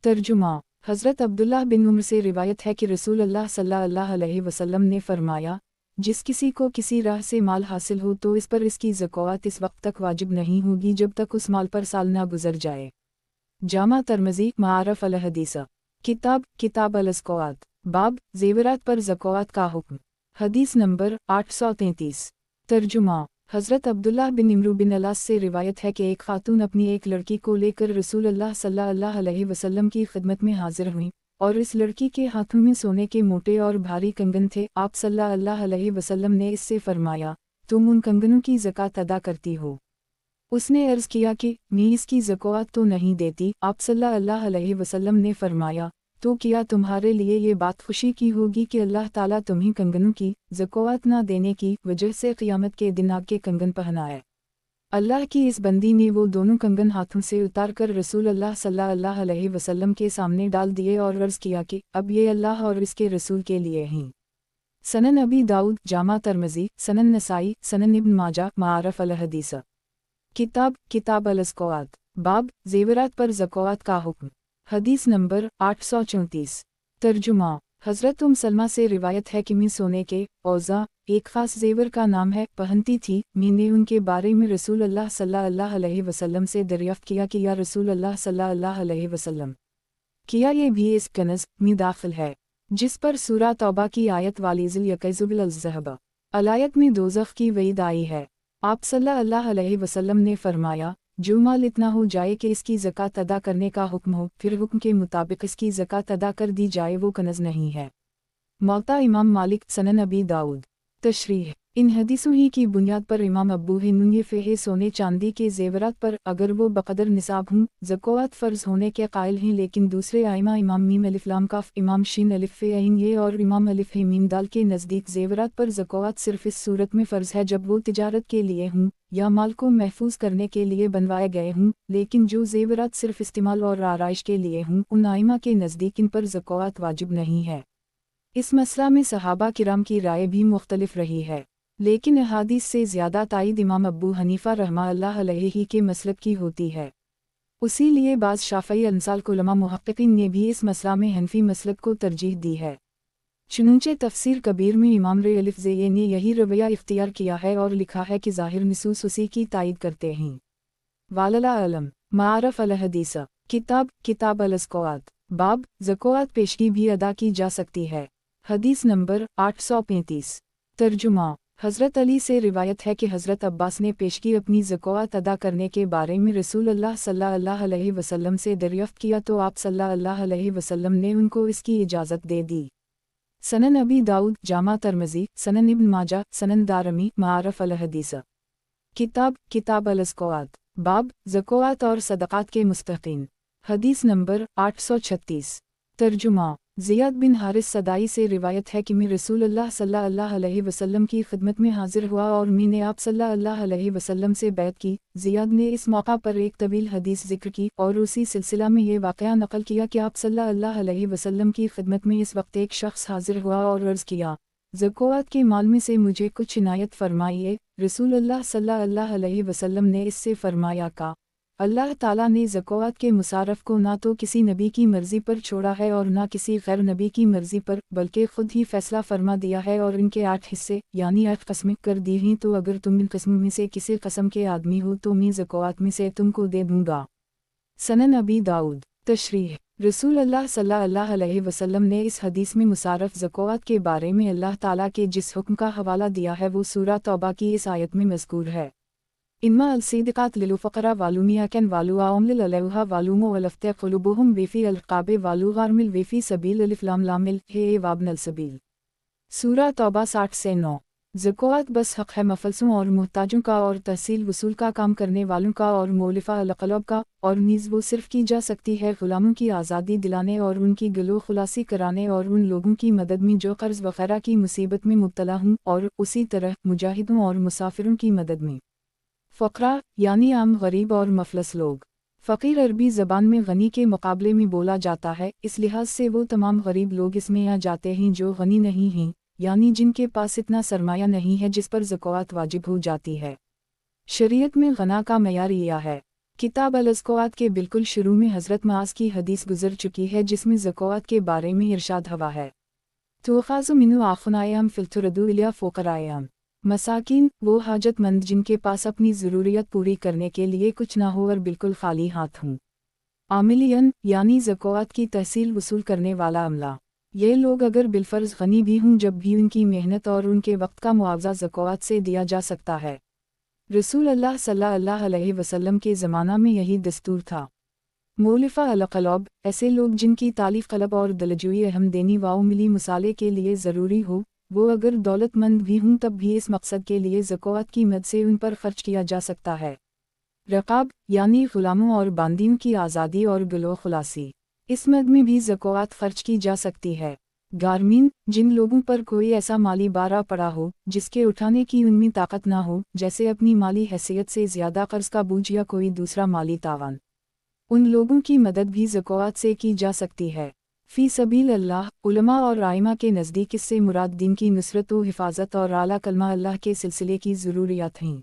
तर्जुमा हज़रत अब्दुल्लाह बिन उमर से रिवायत है कि रसूल अल्लाह सल्लल्लाहु अलैहि वसल्लम ने फरमाया, جس کسی کو کسی راہ سے مال حاصل ہو تو اس پر اس کی زکوٰۃ اس وقت تک واجب نہیں ہوگی جب تک اس مال پر سال نہ گزر جائے۔ جامع ترمذی معارف الحدیث کتاب الزکوٰۃ باب زیورات پر زکوٰۃ کا حکم۔ حدیث نمبر 833۔ ترجمہ۔ حضرت عبداللہ بن عمرو بن العاص سے روایت ہے کہ ایک خاتون اپنی ایک لڑکی کو لے کر رسول اللہ صلی اللہ علیہ وسلم کی خدمت میں حاضر ہوئیں، اور اس لڑکی کے ہاتھوں میں سونے کے موٹے اور بھاری کنگن تھے۔ آپ صلی اللہ علیہ وسلم نے اس سے فرمایا، تم ان کنگنوں کی زکوٰۃ ادا کرتی ہو؟ اس نے عرض کیا کہ میں اس کی زکوٰۃ تو نہیں دیتی۔ آپ صلی اللہ علیہ وسلم نے فرمایا، تو کیا تمہارے لیے یہ بات خوشی کی ہوگی کہ اللہ تعالیٰ تمہیں کنگنوں کی زکوٰۃ نہ دینے کی وجہ سے قیامت کے دن آگ کے کنگن پہنائے؟ اللہ کی اس بندی نے وہ دونوں کنگن ہاتھوں سے اتار کر رسول اللہ صلی اللہ علیہ وسلم کے سامنے ڈال دیے اور عرض کیا کہ اب یہ اللہ اور اس کے رسول کے لیے ہیں۔ سنن ابی داؤد جامع ترمذی، سنن نسائی، سنن ابن ماجہ معارف الحدیث کتاب الزکوٰۃ باب زیورات پر زکوٰۃ کا حکم۔ حدیث نمبر 834۔ ترجمہ۔ حضرت سلمہ سے روایت ہے کہ میں سونے کے اوزا، ایک خاص زیور کا نام ہے، پہنتی تھی۔ میں نے ان کے بارے میں رسول اللہ صلی اللہ علیہ وسلم سے دریافت کیا کہ یا رسول اللہ صلی اللہ علیہ وسلم، کیا یہ بھی اس کنز میں داخل ہے جس پر سورہ توبہ کی آیت والی ذل یکذب الذہب الآیت میں دوزخ کی وعید آئی ہے؟ آپ صلی اللہ علیہ وسلم نے فرمایا، جو مال اتنا ہو جائے کہ اس کی زکوٰۃ ادا کرنے کا حکم ہو، پھر حکم کے مطابق اس کی زکوٰۃ ادا کر دی جائے، وہ کنز نہیں ہے۔ موطا امام مالک، سنن ابی داؤد۔ تشریح۔ ان حدیثوں ہی کی بنیاد پر امام ابو حنیفہ سونے چاندی کے زیورات پر اگر وہ بقدر نصاب ہوں زکوٰۃ فرض ہونے کے قائل ہیں، لیکن دوسرے ائمہ امام میم الف لام کاف، امام شین الف عین یہ اور امام الف میم دال کے نزدیک زیورات پر زکوٰۃ صرف اس صورت میں فرض ہے جب وہ تجارت کے لیے ہوں یا مال کو محفوظ کرنے کے لیے بنوائے گئے ہوں، لیکن جو زیورات صرف استعمال اور آرائش کے لیے ہوں ان ائمہ کے نزدیک ان پر زکوٰۃ واجب نہیں ہے۔ اس مسئلہ میں صحابہ کرام کی رائے بھی مختلف رہی ہے، لیکن احادیث سے زیادہ تائید امام ابو حنیفہ رحمہ اللہ علیہ ہی کے مسلک کی ہوتی ہے۔ اسی لیے بعض شافعی انصال علماء محققین نے بھی اس مسئلہ میں حنفی مسلک کو ترجیح دی ہے۔ چنانچہ تفسیر کبیر میں امام ر نے یہی رویہ اختیار کیا ہے اور لکھا ہے کہ ظاہر نصوص اسی کی تائید کرتے ہیں۔ واللہ اعلم۔ معارف الحدیث کتاب الزکوٰۃ باب زکوٰۃ پیشگی بھی ادا کی جا سکتی ہے۔ حدیث نمبر 835۔ ترجمہ۔ حضرت علی سے روایت ہے کہ حضرت عباس نے پیشگی اپنی زکوٰۃ ادا کرنے کے بارے میں رسول اللہ صلی اللہ علیہ وسلم سے دریافت کیا تو آپ صلی اللہ علیہ وسلم نے ان کو اس کی اجازت دے دی۔ سنن ابی داؤد جامع ترمذی، سنن ابن ماجہ، سنن دارمی معارف الحدیث کتاب الزکوٰۃ باب زکوٰۃ اور صدقات کے مستحقین۔ حدیث نمبر 836۔ ترجمہ۔ زیاد بن حارث صدائی سے روایت ہے کہ میں رسول اللہ صلی اللہ علیہ وسلم کی خدمت میں حاضر ہوا اور میں نے آپ صلی اللہ علیہ وسلم سے بیعت کی۔ زیاد نے اس موقع پر ایک طویل حدیث ذکر کی اور اسی سلسلہ میں یہ واقعہ نقل کیا کہ آپ صلی اللہ علیہ وسلم کی خدمت میں اس وقت ایک شخص حاضر ہوا اور عرض کیا، زکوٰۃ کے مال میں سے مجھے کچھ عنایت فرمائیے۔ رسول اللہ صلی اللہ علیہ وسلم نے اس سے فرمایا کہ اللہ تعالیٰ نے زکوٰۃ کے مصارف کو نہ تو کسی نبی کی مرضی پر چھوڑا ہے اور نہ کسی غیر نبی کی مرضی پر، بلکہ خود ہی فیصلہ فرما دیا ہے اور ان کے 8 حصے یعنی 8 قسمیں کر دی ہیں، تو اگر تم ان قسموں میں سے کسی قسم کے آدمی ہو تو میں زکوٰۃ میں سے تم کو دے دوں گا۔ سنن ابی داؤد۔ تشریح۔ رسول اللہ صلی اللہ علیہ وسلم نے اس حدیث میں مصارف زکوٰۃ کے بارے میں اللہ تعالیٰ کے جس حکم کا حوالہ دیا ہے وہ سورہ توبہ کی اس آیت میں مذکور ہے۔ انما الصدقات للفقراء والمساکین والعوام للعلیہ والوم ولفت قلوبهم وفی الرقاب والغارم وفی سبیل الف لام لام ہے وابن السبیل۔ سورہ توبہ 60 سے 9۔ زکوٰۃ بس حق ہے مفلسوں اور محتاجوں کا اور تحصیل وصول کا کام کرنے والوں کا اور مولفہ القلوب کا، اور نیز وہ صرف کی جا سکتی ہے غلاموں کی آزادی دلانے اور ان کی گلو خلاصی کرانے اور ان لوگوں کی مدد میں جو قرض وغیرہ کی مصیبت میں مبتلا ہوں، اور اسی طرح مجاہدوں اور مسافروں کی مدد میں۔ فقراء یعنی عام غریب اور مفلس لوگ۔ فقیر عربی زبان میں غنی کے مقابلے میں بولا جاتا ہے، اس لحاظ سے وہ تمام غریب لوگ اس میں آ جاتے ہیں جو غنی نہیں ہیں، یعنی جن کے پاس اتنا سرمایہ نہیں ہے جس پر زکوٰۃ واجب ہو جاتی ہے۔ شریعت میں غنا کا معیار یہ ہے۔ کتاب الزکوٰۃ کے بالکل شروع میں حضرت معاذ کی حدیث گزر چکی ہے جس میں زکوٰۃ کے بارے میں ارشاد ہوا ہے۔ तुअख़ाज़ु मिन्हु आफ़ुनायम फ़िलतुरदु इला फ़ुक़रायम। मसाकीन, वो हाजतमंद जिनके पास अपनी ज़रूरियत पूरी करने के लिए कुछ ना हो और बिल्कुल खाली हाथ हों। आमिलियन यानी ज़कात की तहसील वसूल करने वाला अमला। ये लोग अगर बिलफ़र्ज़ गनी भी हों जब भी उनकी मेहनत और उनके वक्त का मुआवज़ा ज़कात से दिया जा सकता है। रसूल अल्लाह सल्लल्लाहु अलैहि वसल्लम के ज़माना में यही दस्तूर था। मौलिफ़ा अलक़लब, ऐसे लोग जिनकी तालीफ़ क़लब और दिलजोई अहम देनी व मिली मसाले के लिए ज़रूरी हो, वो अगर दौलतमंद भी हों तब भी इस मकसद के लिए ज़कात की मद से उन पर ख़र्च किया जा सकता है। रक़ाब यानी ग़ुलामों और बांदियों की आज़ादी और गलो खुलासी, इस मद में भी ज़कात ख़र्च की जा सकती है। गारमीन, जिन लोगों पर कोई ऐसा माली बारा पड़ा हो जिसके उठाने की उनमें ताकत ना हो, जैसे अपनी माली हैसियत से ज़्यादा कर्ज़ का बोझ या कोई दूसरा माली तावान, उन लोगों की मदद भी ज़कात से की जा सकती है। फ़ी सबील अल्लाह, उलमा और आइमा के नज़दीक इससे मुराद दीन की नुसरत व हिफाजत और आला कलमा अल्लाह के सिलसिले की ज़रूरियात हैं।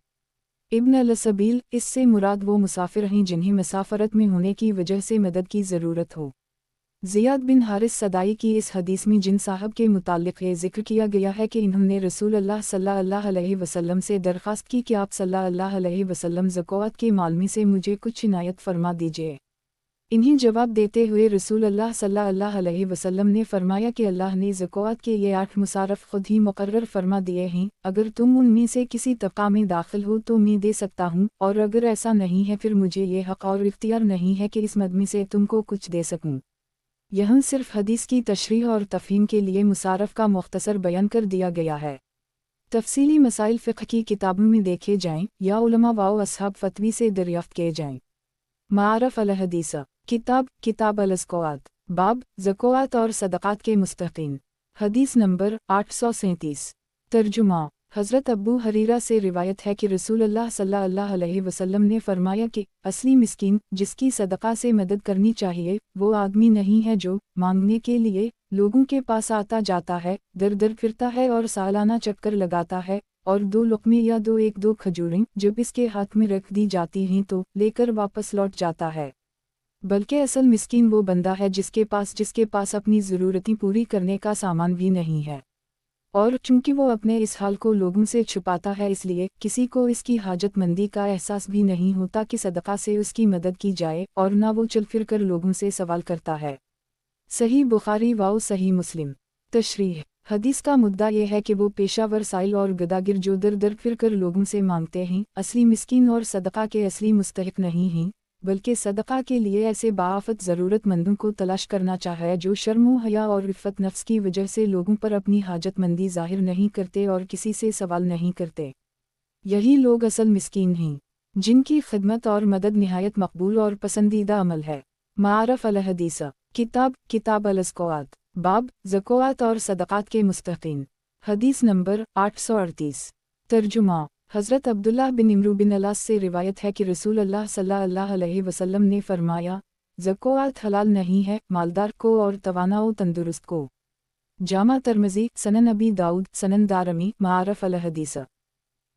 इब्न अल-सबील, इससे मुराद वो मुसाफिर हैं जिन्हें मुसाफरत में होने की वजह से मदद की ज़रूरत हो। ज़ियाद बिन हारिस सदाई की इस हदीस में जिन साहब के मुताल्लिक़ ये ज़िक्र किया गया है कि इन्होंने रसूल अल्लाह सल्लल्लाहु अलैहि वसल्लम से दरख्वास्त की कि आप सल्लल्लाहु अलैहि वसल्लम ज़कात के माल में से मुझे कुछ इनायत फरमा दीजिए। इन्हें जवाब देते हुए रसूल अल्लाह सल्लल्लाहु अलैहि वसल्लम ने फरमाया कि अल्लाह ने ज़कात के ये 8 मुसारफ़ खुद ही मुकर्रर फरमा दिए हैं, अगर तुम उनमें से किसी तबक़ा में दाखिल हो तो मैं दे सकता हूँ, और अगर ऐसा नहीं है फिर मुझे ये हक़ और इख्तियार नहीं है कि इस मद में से तुमको कुछ दे सकूँ। यहाँ सिर्फ़ हदीस की तशरीह और तफ़हीम के लिए मुसारफ़ का मुख्तसर बयान कर दिया गया है। तफ़सीली मसाइल फ़िक़्ह की किताबों में देखे जाएँ या उलमा व असहाब फ़तवी से दरियाफ़्त किए जाएँ। मारफ़ अल हदीस, किताब अल-ज़कात, बाब ज़कात और सदक़ात के मुस्तहक़ीन। हदीस नंबर 837। तर्जुमा। हज़रत अबू हरीरा से रिवायत है कि रसूल अल्लाह सल्लल्लाहु अलैहि वसल्लम ने फरमाया कि असली मिस्कीन जिसकी सदक़ा से मदद करनी चाहिए वो आदमी नहीं है जो मांगने के लिए लोगों के पास आता जाता है, दर दर फिरता है और सालाना चक्कर लगाता है, और 2 लुक़मे या 2 खजूरें जब इसके हाथ में रख दी जाती हैं तो लेकर वापस लौट जाता है। बल्कि असल मिस्कीन वो बंदा है जिसके पास अपनी ज़रूरतें पूरी करने का सामान भी नहीं है, और चूँकि वो अपने इस हाल को लोगों से छुपाता है इसलिए किसी को इसकी हाजतमंदी का एहसास भी नहीं होता कि सदक़ा से उसकी मदद की जाए, और ना वो चल फिर कर लोगों से सवाल करता है। सही बुखारी व सही मुस्लिम। तशरीह। हदीस का मुद्दा ये है कि वो पेशावर साइल और गदागिर जो दर दर फिर कर लोगों से मांगते हैं असली मिस्कीन और सदक़ा के असली मुस्तहिक़ नहीं हैं, बल्कि सदक़ा के लिए ऐसे बाआफ़त ज़रूरतमंदों को तलाश करना चाहिए जो शर्म व हया और इफ़्फ़त नफ्स की वजह से लोगों पर अपनी हाजतमंदी ज़ाहिर नहीं करते और किसी से सवाल नहीं करते। यही लोग असल मिस्कीन हैं, जिनकी खिदमत और मदद निहायत मकबूल और पसंदीदा अमल है। मारफ़ अल हदीस, किताब अल-ज़कात, बाब ज़कात और सदक़ात के मुस्तहक़ीन। हदीस नंबर 838। तर्जुमा। हज़रत अब्दुल्लाह बिन इम्रू बिन अलास से रिवायत है कि रसूल अल्लाह सल्लल्लाहु अलैहि वसल्लम ने फरमाया, ज़कात हलाल नहीं है मालदार को और तवाना व तंदुरुस्त को। जामा तिर्मिज़ी, सनन अबी दाऊद, सनन दारमी। मारफ़ अल हदीस,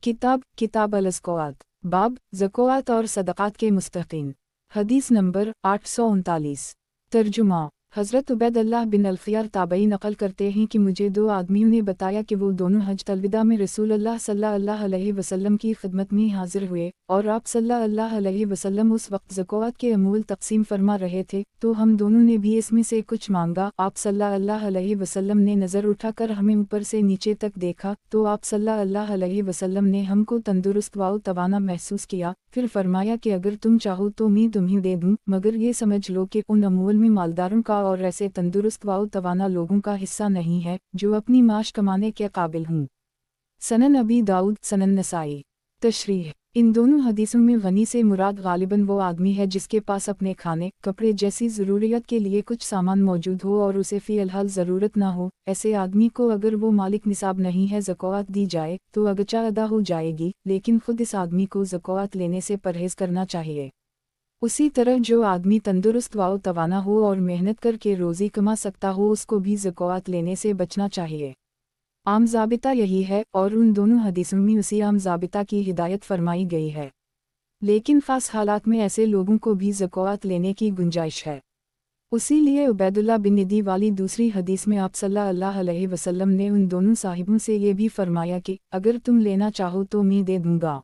किताब अल-ज़कात, बाब ज़कात और सदक़ात के मुस्तहक़ीन। हदीस नंबर 839। तर्जुमा। हज़रत उबैदुल्लाह बिन अल-ख़ियार ताबई नक़ल करते हैं कि मुझे 2 आदमियों ने बताया कि वो दोनों हज तलविदा में रसूल अल्लाह सल्लल्लाहु अलैहि वसल्लम की खिदमत में हाज़िर हुए, और आप सल्लल्लाहु अलैहि वसल्लम उस वक्त ज़कात के अमूल तक़सीम फरमा रहे थे, तो हम दोनों ने भी इसमें से कुछ मांगा। आप सल्लल्लाहु अलैहि वसल्लम ने नज़र उठाकर हमें ऊपर से नीचे तक देखा, तो आप सल्लल्लाहु अलैहि वसल्लम ने हमको तंदुरुस्त व तवाना महसूस किया, फिर फरमाया कि अगर तुम चाहो तो मैं तुम्हें दे दूँ, मगर ये समझ लो कि उन अमूल में मालदारों का और ऐसे तंदुरुस्त व तवाना लोगों का हिस्सा नहीं है जो अपनी माश कमाने के काबिल हूँ। सनन अबी दाऊद, सनन नसाई। तशरीह। इन दोनों हदीसों में गनी से मुराद गालिबन वो आदमी है जिसके पास अपने खाने कपड़े जैसी ज़रूरियत के लिए कुछ सामान मौजूद हो और उसे फ़िलहाल ज़रूरत ना हो। ऐसे आदमी को अगर वो मालिक निसाब नहीं है ज़कात दी जाए तो अगचा अदा हो जाएगी, लेकिन खुद इस आदमी को ज़कात लेने से परहेज़ करना चाहिए। उसी तरह जो आदमी तंदुरुस्त व तवाना हो और मेहनत करके रोज़ी कमा सकता हो उसको भी ज़कात लेने से बचना चाहिए। आम ज़ाबिता यही है, और उन दोनों हदीसों में उसी आम ज़ाबिता की हिदायत फरमाई गई है, लेकिन ख़ास हालात में ऐसे लोगों को भी ज़कात लेने की गुंजाइश है। उसी लिए उबैदुल्लाह बिन नदी वाली दूसरी हदीस में आप सल्लल्लाहु अलैहि वसल्लम ने उन दोनों साहिबों से ये भी फरमाया कि अगर तुम लेना चाहो तो मैं दे दूंगा।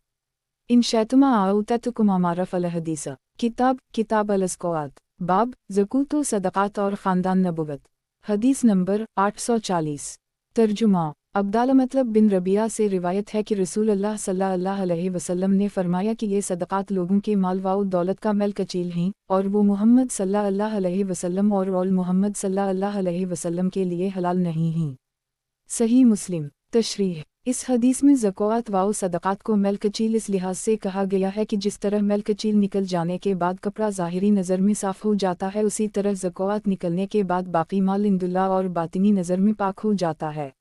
इन शैतुमा आउतकुमा मारफ अल हदीस। किताब अल-ज़कात, बाब ज़कूत व सदक़ात और ख़ानदान नबुवत। हदीस नंबर 840। तर्जुमा अब्दाल मतलब बिन रबिया से रिवायत है कि रसूल अल्लाह सल्लल्लाहु अलैहि वसल्लम ने फरमाया कि ये सदक़ात लोगों के माल व दौलत का मेलकचील हैं और वो मोहम्मद सल्लल्लाहु अलैहि वसल्लम और औल मोहम्मद सल्लल्लाहु अलैहि वसल्लम के लिए हलाल नहीं हैं। सही मुस्लिम। तशरीह इस हदीस में ज़कात व सदक़ात को मेलकचील इस लिहाज से कहा गया है कि जिस तरह मेलकचील निकल जाने के बाद कपड़ा ज़ाहिरी नज़र में साफ़ हो जाता है, उसी तरह ज़कात निकलने के बाद बाकी माल इंदुल्ला और बातिनी नज़र में पाक हो जाता है।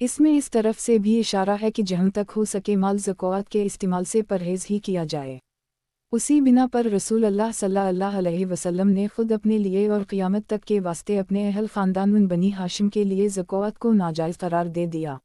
इसमें इस तरफ से भी इशारा है कि जहाँ तक हो सके माल ज़कात के इस्तेमाल से परहेज़ ही किया जाए। उसी बिना पर रसूल अल्लाह सल्लल्लाहु अलैहि वसल्लम ने खुद अपने लिए और क़यामत तक के वास्ते अपने अहल ख़ानदान बनी हाशिम के लिए ज़कात को नाजायज़ करार दे दिया।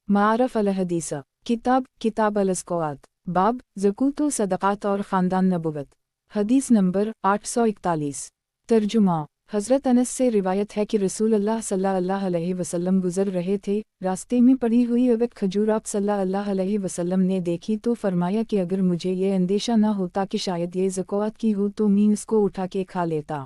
मारफ अल हदीस। किताब अल-ज़कात, बाब ज़कूत व सदक़ात और ख़ानदान नबुवत। हदीस नंबर 841। तर्जुमा हज़रत अनस से रिवायत है कि रसूल अल्लाह सल्लल्लाहु अलैहि वसल्लम गुज़र रहे थे, रास्ते में पड़ी हुई एक खजूर आप सल्लल्लाहु अलैहि वसल्लम ने देखी तो फरमाया कि अगर मुझे ये अंदेशा न होता कि शायद ये ज़कात की हो तो मैं इसको उठा के खा लेता।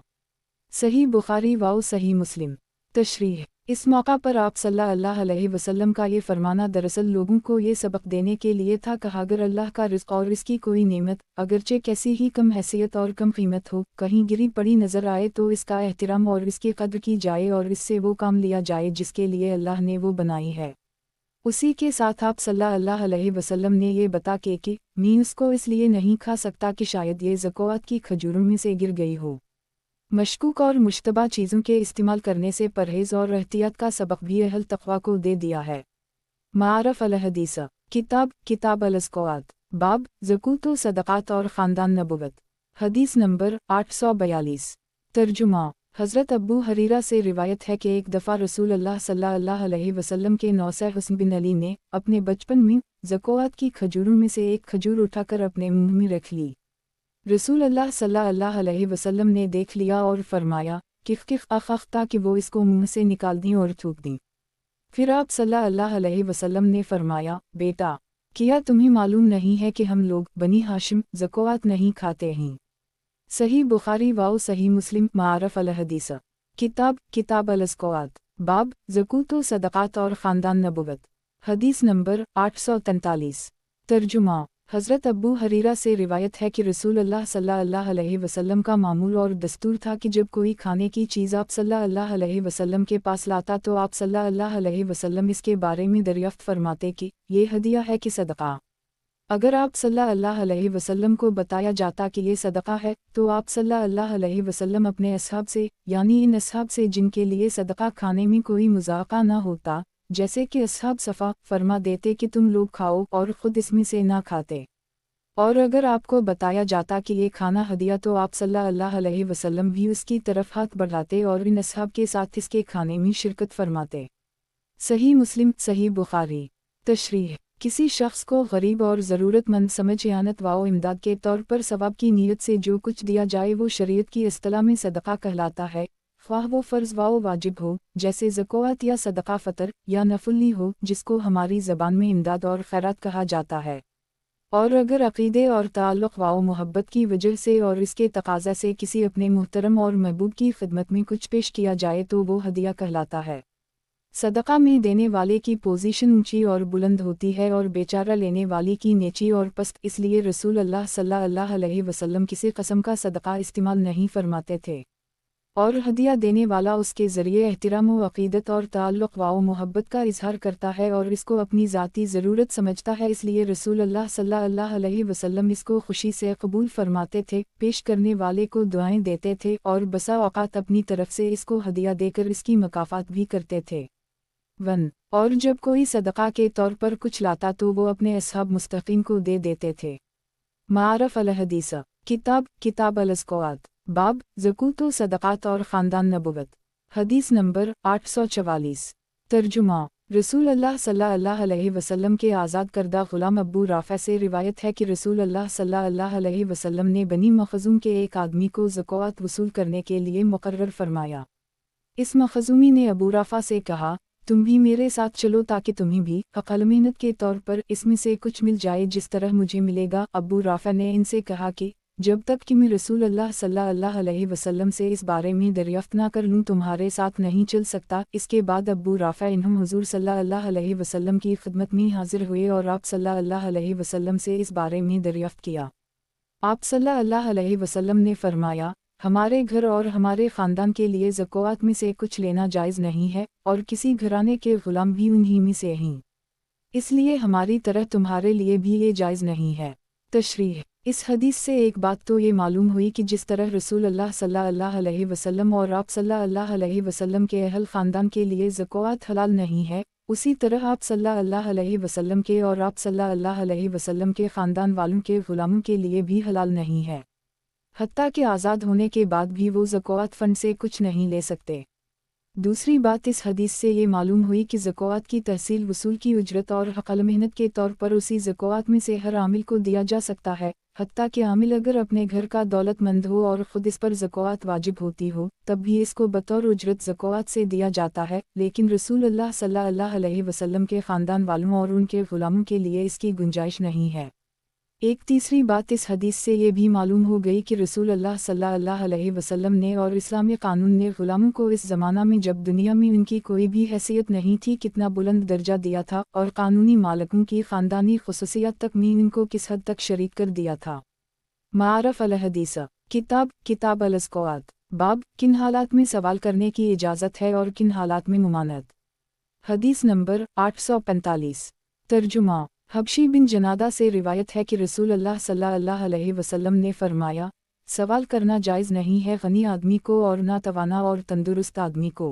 सही बुखारी व सही मुस्लिम। तशरीह इस मौका पर आप सल्लल्लाहु अलैहि वसल्लम का ये फरमाना दरअसल लोगों को ये सबक देने के लिए था कि अगर अल्लाह का रिज़्क़ और इसकी कोई नेमत अगरचे कैसी ही कम हैसियत और कम कीमत हो कहीं गिरी पड़ी नज़र आए तो इसका एहतराम और इसकी कद्र की जाए और इससे वो काम लिया जाए जिसके लिए अल्लाह ने वो बनाई है। उसी के साथ आप सल्लल्लाहु अलैहि वसल्लम ने ये बता के कि मैं उसको इसलिए नहीं खा सकता कि शायद ये ज़कात की खजूरों में से गिर गई हो। मशकूक और मुश्तबा चीज़ों के इस्तेमाल करने से परहेज़ और एहतियात का सबक भी अहल तक़वा को दे दिया है। मारफ अल हदीस। किताब अल-ज़कात, बाब ज़कूत व सदक़ात और ख़ानदान नबुवत। हदीस नंबर 842। तर्जुमा हज़रत अबू हरीरा से रिवायत है कि एक दफ़ा रसूल अल्लाह सल्लल्लाहु अलैहि वसल्लम के नौसे हुस्न बिन अली ने अपने बचपन में ज़कात की खजूरों में से एक खजूर उठाकर अपने मुँह में रख ली। रसूल अल्लाह सल्लल्लाहु अलैहि वसल्लम ने देख लिया और फरमाया किफ़ अख़ता कि वो इसको मुँह से निकाल दी और थूक दी। फिर आप सल्लल्लाहु अलैहि वसल्लम ने फरमाया, बेटा क्या तुम्हें मालूम नहीं है कि हम लोग बनी हाशिम ज़कात नहीं खाते हैं। सही बुखारी व सही मुस्लिम। मारफ अल हदीस। किताब अल-ज़कात, बाब ज़कूत व सदक़ात और ख़ानदान नबुवत। हदीस नंबर 843। तर्जुमा हज़रत अबू हरीरा से रिवायत है कि रसूल अल्लाह सल्लल्लाहु अलैहि वसल्लम का मामूल और दस्तूर था कि जब कोई खाने की चीज़ आप सल्लल्लाहु अलैहि वसल्लम के पास लाता तो आप सल्लल्लाहु अलैहि वसल्लम इसके बारे में दरियाफ़्त फरमाते कि ये हदिया है कि सदक़ा। अगर आप सल्लल्लाहु अलैहि वसल्लम को बताया जाता कि ये सदक़ा है तो आप सल्लल्लाहु अलैहि वसल्लम अपने असहाब से यानी इन असहाब से जिनके लिए सदक़ा खाने में कोई मुज़ाक़ा न होता जैसे कि असहाब सफ़ा फरमा देते कि तुम लोग खाओ और ख़ुद इसमें से ना खाते। और अगर आपको बताया जाता कि ये खाना हदिया तो आप सल्लल्लाहु अलैहि वसल्लम भी उसकी तरफ हाथ बढ़ाते और इन असहाब के साथ इसके खाने में शिरकत फरमाते। सही मुस्लिम। सही बुखारी। तशरीह किसी शख्स को गरीब और ज़रूरतमंद समझ यानत व इमदाद के तौर पर सवाब की नीयत से जो कुछ दिया जाए वो शरीयत की इस्तिलाह में सदक़ा कहलाता है, ख्वाह वो फ़र्ज़ व वाजिब हो जैसे ज़कात या सदक़ा फ़तर या नफ़ली हो जिसको हमारी ज़बान में इमदाद और खैरात कहा जाता है। और अगर अक़ीदे और ताल्लुक़ व मोहब्बत की वजह से और इसके तक़ाज़ा से किसी अपने मुहतरम और महबूब की खिदमत में कुछ पेश किया जाए तो वो हदिया कहलाता है। सदक़ा में देने वाले की पोजीशन ऊंची और बुलंद होती है और बेचारा लेने वाले की नीची और पस्त, इसलिए रसूल अल्लाह सल्लल्लाहु अलैहि वसल्लम किसी कस्म का सदक़ा इस्तेमाल नहीं फरमाते थे और हदिया देने वाला उसके ज़रिए एहतिराम व अक़ीदत और ताल्लुक़ व मोहब्बत का इजहार करता है और इसको अपनी ज़ाती ज़रूरत समझता है, इसलिए रसूल अल्लाह सल्लल्लाहु अलैहि वसल्लम इसको खुशी से कबूल फरमाते थे, पेश करने वाले को दुआएं देते थे और बसा औक़ात अपनी तरफ से इसको हदिया देकर इसकी मकाफ़ात भी करते थे। और जब कोई सदक़ा के तौर पर कुछ लाता तो वो अपने असहाब मुस्तक़ीम को दे देते थे। मारफ अल हदीस। किताब अल-ज़कात, बाब ज़कूत व सदक़ात और ख़ानदान नबुवत। हदीस नंबर 844। तर्जुमा रसूल अल्लाह सल्लल्लाहु अलैहि वसल्लम के आज़ाद करदा ग़ुलाम अबू राफ़ा से रिवायत है कि रसूल अल्लाह सल्लल्लाहु अलैहि वसल्लम ने बनी मखज़ूम के एक आदमी को ज़कात वसूल करने के लिए मुक़र्रर फरमाया। इस मखज़ूमी ने अबू राफ़ा से कहा, तुम भी मेरे साथ चलो ताकि तुम्हें भी अक़ल मेहनत के तौर पर इसमें से कुछ मिल जाए जिस तरह मुझे मिलेगा। अबू राफ़ा ने इनसे कहा कि जब तक कि मैं रसूल अल्लाह सल्लल्लाहु अलैहि वसल्लम से इस बारे में दरियाफ़्त ना कर लूँ तुम्हारे साथ नहीं चल सकता। इसके बाद अबू राफ़ा इन्हम हुज़ूर सल्लल्लाहु अलैहि वसल्लम की खिदमत में हाजिर हुए और आप सल्लल्लाहु अलैहि वसल्लम से इस बारे में दरियाफ़्त किया। आप सल्लल्लाहु अलैहि वसल्लम ने फरमाया, हमारे घर और हमारे ख़ानदान के लिए ज़कात में से कुछ लेना जायज़ नहीं है और किसी घराने के ग़ुलाम भी उन्हीं में से हैं, इसलिए हमारी तरह तुम्हारे लिए भी ये जायज़ नहीं है। तशरीह। इस हदीस से एक बात तो ये मालूम हुई कि जिस तरह रसूल अल्लाह सल्लल्लाहु अलैहि वसल्लम और आप सल्लल्लाहु अलैहि वसल्लम के अहल ख़ानदान के लिए ज़कात हलाल नहीं है, उसी तरह आप सल्लल्लाहु अलैहि वसल्लम के और आप सल्लल्लाहु अलैहि वसल्लम के ख़ानदान वालों के ग़ुलामों के लिए भी हलाल नहीं है। हत्ता कि आज़ाद होने के बाद भी वो ज़कात फ़ंड से कुछ नहीं ले सकते। दूसरी बात इस हदीस से ये मालूम हुई कि ज़कात की तहसील वसूल की उजरत और अक़ल मेहनत के तौर पर उसी ज़कात में से हर आमिल को दिया जा सकता है। हत्ता कि आमिल अगर अपने घर का दौलतमंद हो और ख़ुद इस पर ज़कात वाजिब होती हो तब भी इसको बतौर उजरत ज़कात से दिया जाता है, लेकिन रसूल अल्लाह सल्लल्लाहु अलैहि वसल्लम के ख़ानदान वालों और उनके ग़ुलामों के लिए इसकी गुंजाइश नहीं है। एक तीसरी बात इस हदीस से ये भी मालूम हो गई कि रसूल अल्लाह सल्लल्लाहु अलैहि वसल्लम ने और इस्लामी कानून ने ग़ुलामों को इस ज़माना में जब दुनिया में उनकी कोई भी हैसियत नहीं थी कितना बुलंद दर्जा दिया था और कानूनी मालिकों की ख़ानदानी ख़ुसूसियत तक में इनको किस हद तक शरीक कर दिया था। मारफ़ अल हदीस किताब अल ज़कात बाब किन हालात में सवाल करने की इजाज़त है और किन हालात में मुमानत। हदीस नंबर 845। तर्जुमा। हबशी बिन जनादा से रिवायत है कि रसूल अल्लाह सल्लल्लाहु अलैहि वसल्लम ने फरमाया, सवाल करना जायज़ नहीं है गनी आदमी को और ना तवाना और तंदुरुस्त आदमी को।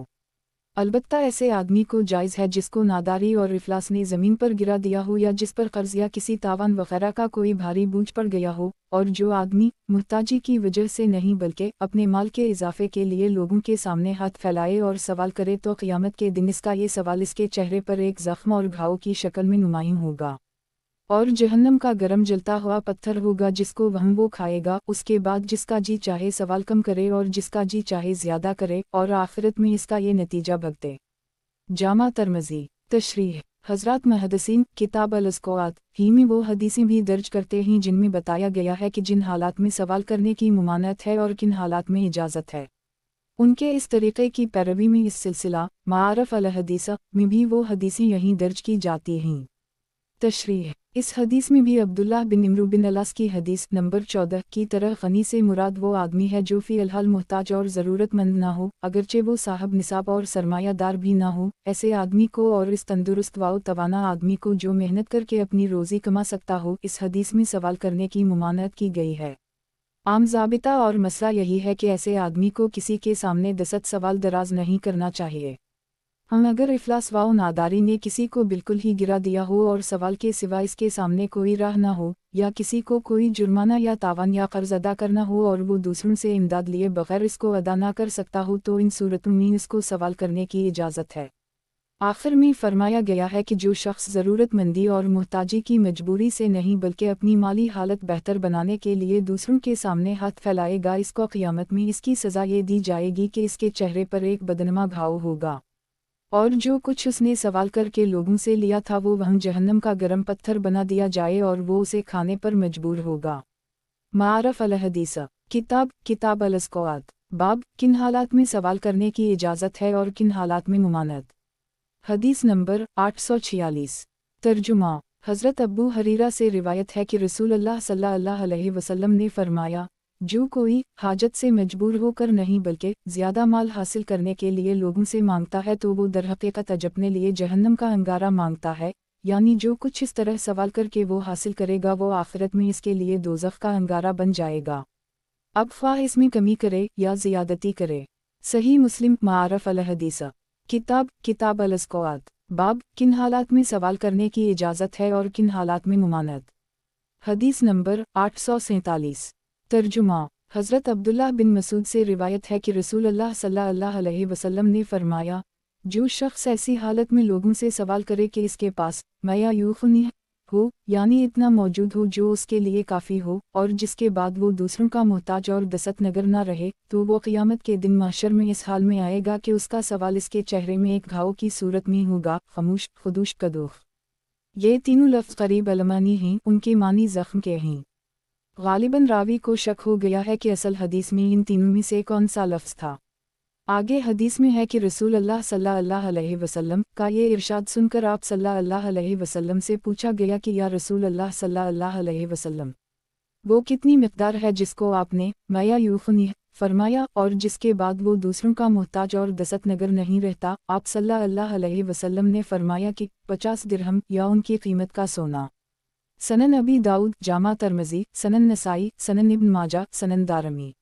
अलबत्ता ऐसे आदमी को जायज़ है जिसको नादारी और इफलास ने ज़मीन पर गिरा दिया हो या जिस पर कर्ज़ या किसी तावान वगैरह का कोई भारी बोझ पड़ गया हो, और जो आदमी मुहताजी की वजह से नहीं बल्कि अपने माल के इजाफे के लिए लोगों के सामने हाथ फैलाए और सवाल करे तो क़यामत के दिन इसका ये सवाल इसके चेहरे पर एक ज़ख्म और घाव की शक्ल में नुमायाँ होगा और जहन्नम का गरम जलता हुआ पत्थर होगा जिसको वह वो खाएगा। उसके बाद जिसका जी चाहे सवाल कम करे और जिसका जी चाहे ज़्यादा करे और आखिरत में इसका ये नतीजा भुगते। जामा तिर्मिज़ी। तशरीह। हज़रात मुहद्दिसीन किताब अल ज़कात ही में वो हदीसें भी दर्ज करते हैं जिनमें बताया गया है कि जिन हालात में सवाल करने की मुमानत है और किन हालात में इजाज़त है। उनके इस तरीक़े की पैरवी में इस सिलसिला मारफ़ अल हदीस में भी वो हदीसें यहीं दर्ज की जाती हैं। तशरीह। इस हदीस में भी अब्दुल्लाह बिन इमरू बिन अलास की हदीस नंबर 14 की तरह गनी से मुराद वो आदमी है जो फ़ी अलहाल मुहताज और ज़रूरतमंद ना हो, अगरचे वो साहब निसाब और सरमायादार भी ना हो। ऐसे आदमी को और इस तंदुरुस्त व तवाना आदमी को जो मेहनत करके अपनी रोज़ी कमा सकता हो, इस हदीस में सवाल करने की मुमानत की गई है। आम ज़ाबिता और मसला यही है कि ऐसे आदमी को किसी के सामने दसत सवाल दराज नहीं करना चाहिए। हम अगर इफलास व नादारी ने किसी को बिल्कुल ही गिरा दिया हो और सवाल के सिवा इसके सामने कोई राह ना हो, या किसी को कोई जुर्माना या तावान या कर्ज अदा करना हो और वो दूसरों से इमदाद लिए बगैर इसको अदा ना कर सकता हो, तो इन सूरतों में इसको सवाल करने की इजाज़त है। आखिर में फरमाया गया है कि जो शख्स ज़रूरतमंदी और मुहताजी की मजबूरी से नहीं बल्कि अपनी माली हालत बेहतर बनाने के लिए दूसरों के सामने हाथ फैलाएगा, इसको क़यामत में इसकी सज़ा ये दी जाएगी कि इसके चेहरे पर एक बदनमा घाव होगा और जो कुछ उसने सवाल करके लोगों से लिया था वो वह जहन्नम का गरम पत्थर बना दिया जाए और वो उसे खाने पर मजबूर होगा। मारफ़ अल हदीस किताब अल ज़कात बाब किन हालात में सवाल करने की इजाज़त है और किन हालात में मुमानत। हदीस नंबर 846। तर्जुमा। हज़रत अबू हरीरा से रिवायत है कि रसूल अल्लाह सल्लल्लाहु अलैहि वसल्लम ने फरमाया, जो कोई हाजत से मजबूर होकर नहीं बल्कि ज़्यादा माल हासिल करने के लिए लोगों से मांगता है तो वो दरहक़ीक़त अपने लिए जहन्नम का अंगारा मांगता है, यानी जो कुछ इस तरह सवाल करके वो हासिल करेगा वो आखिरत में इसके लिए दोज़ख का अंगारा बन जाएगा, अब ख्वाह इसमें कमी करे या ज़ियादती करे। सही मुस्लिम। मारफ़ अल हदीस किताब अल ज़कात बाब किन हालात में सवाल करने की इजाज़त है और किन हालात में मुमानत। हदीस नंबर 847। तर्जुमा। हज़रत अब्दुल्लाह बिन मसूद से रिवायत है कि रसूल अल्लाह सल्लल्लाहु अलैहि वसल्लम ने फरमाया, जो शख्स ऐसी हालत में लोगों से सवाल करे कि इसके पास मया यूखनी हो, यानी इतना मौजूद हो जो उसके लिए काफ़ी हो, और जिसके बाद वो दूसरों का मोहताज और दस्त नगर ना रहे, तो वो क़यामत के दिन महशर में इस हाल में आएगा कि उसका सवाल इसके चेहरे में एक घाव की सूरत में होगा। खमूश, खुदूश, कदूख, ये तीनों लफ्ज़ करीब अलमानी हैं, उनके मानी ज़ख्म के हैं। गालिबन रावी को शक हो गया है कि असल हदीस में इन तीनों में से कौन सा लफ्ज़ था। आगे हदीस में है कि रसूल अल्लाह सल्लल्लाहु अलैहि वसल्लम का ये इरशाद सुनकर आप सल्लल्लाहु अलैहि वसल्लम से पूछा गया कि या रसूल अल्लाह सल्लल्लाहु अलैहि वसल्लम, वो कितनी मिक़दार है जिसको आपने मया यूखनी फरमाया, और जिसके बाद वो दूसरों का मोहताज और दस्त नगर नहीं रहता। आप सल्लल्लाहु अलैहि वसल्लम ने फरमाया कि 50 दिरहम या उनकी कीमत का सोना। सनन अबी दाऊद, जामा तिरमिज़ी, सनन नसाई, सनन इब्न माजा, सनन दारमी।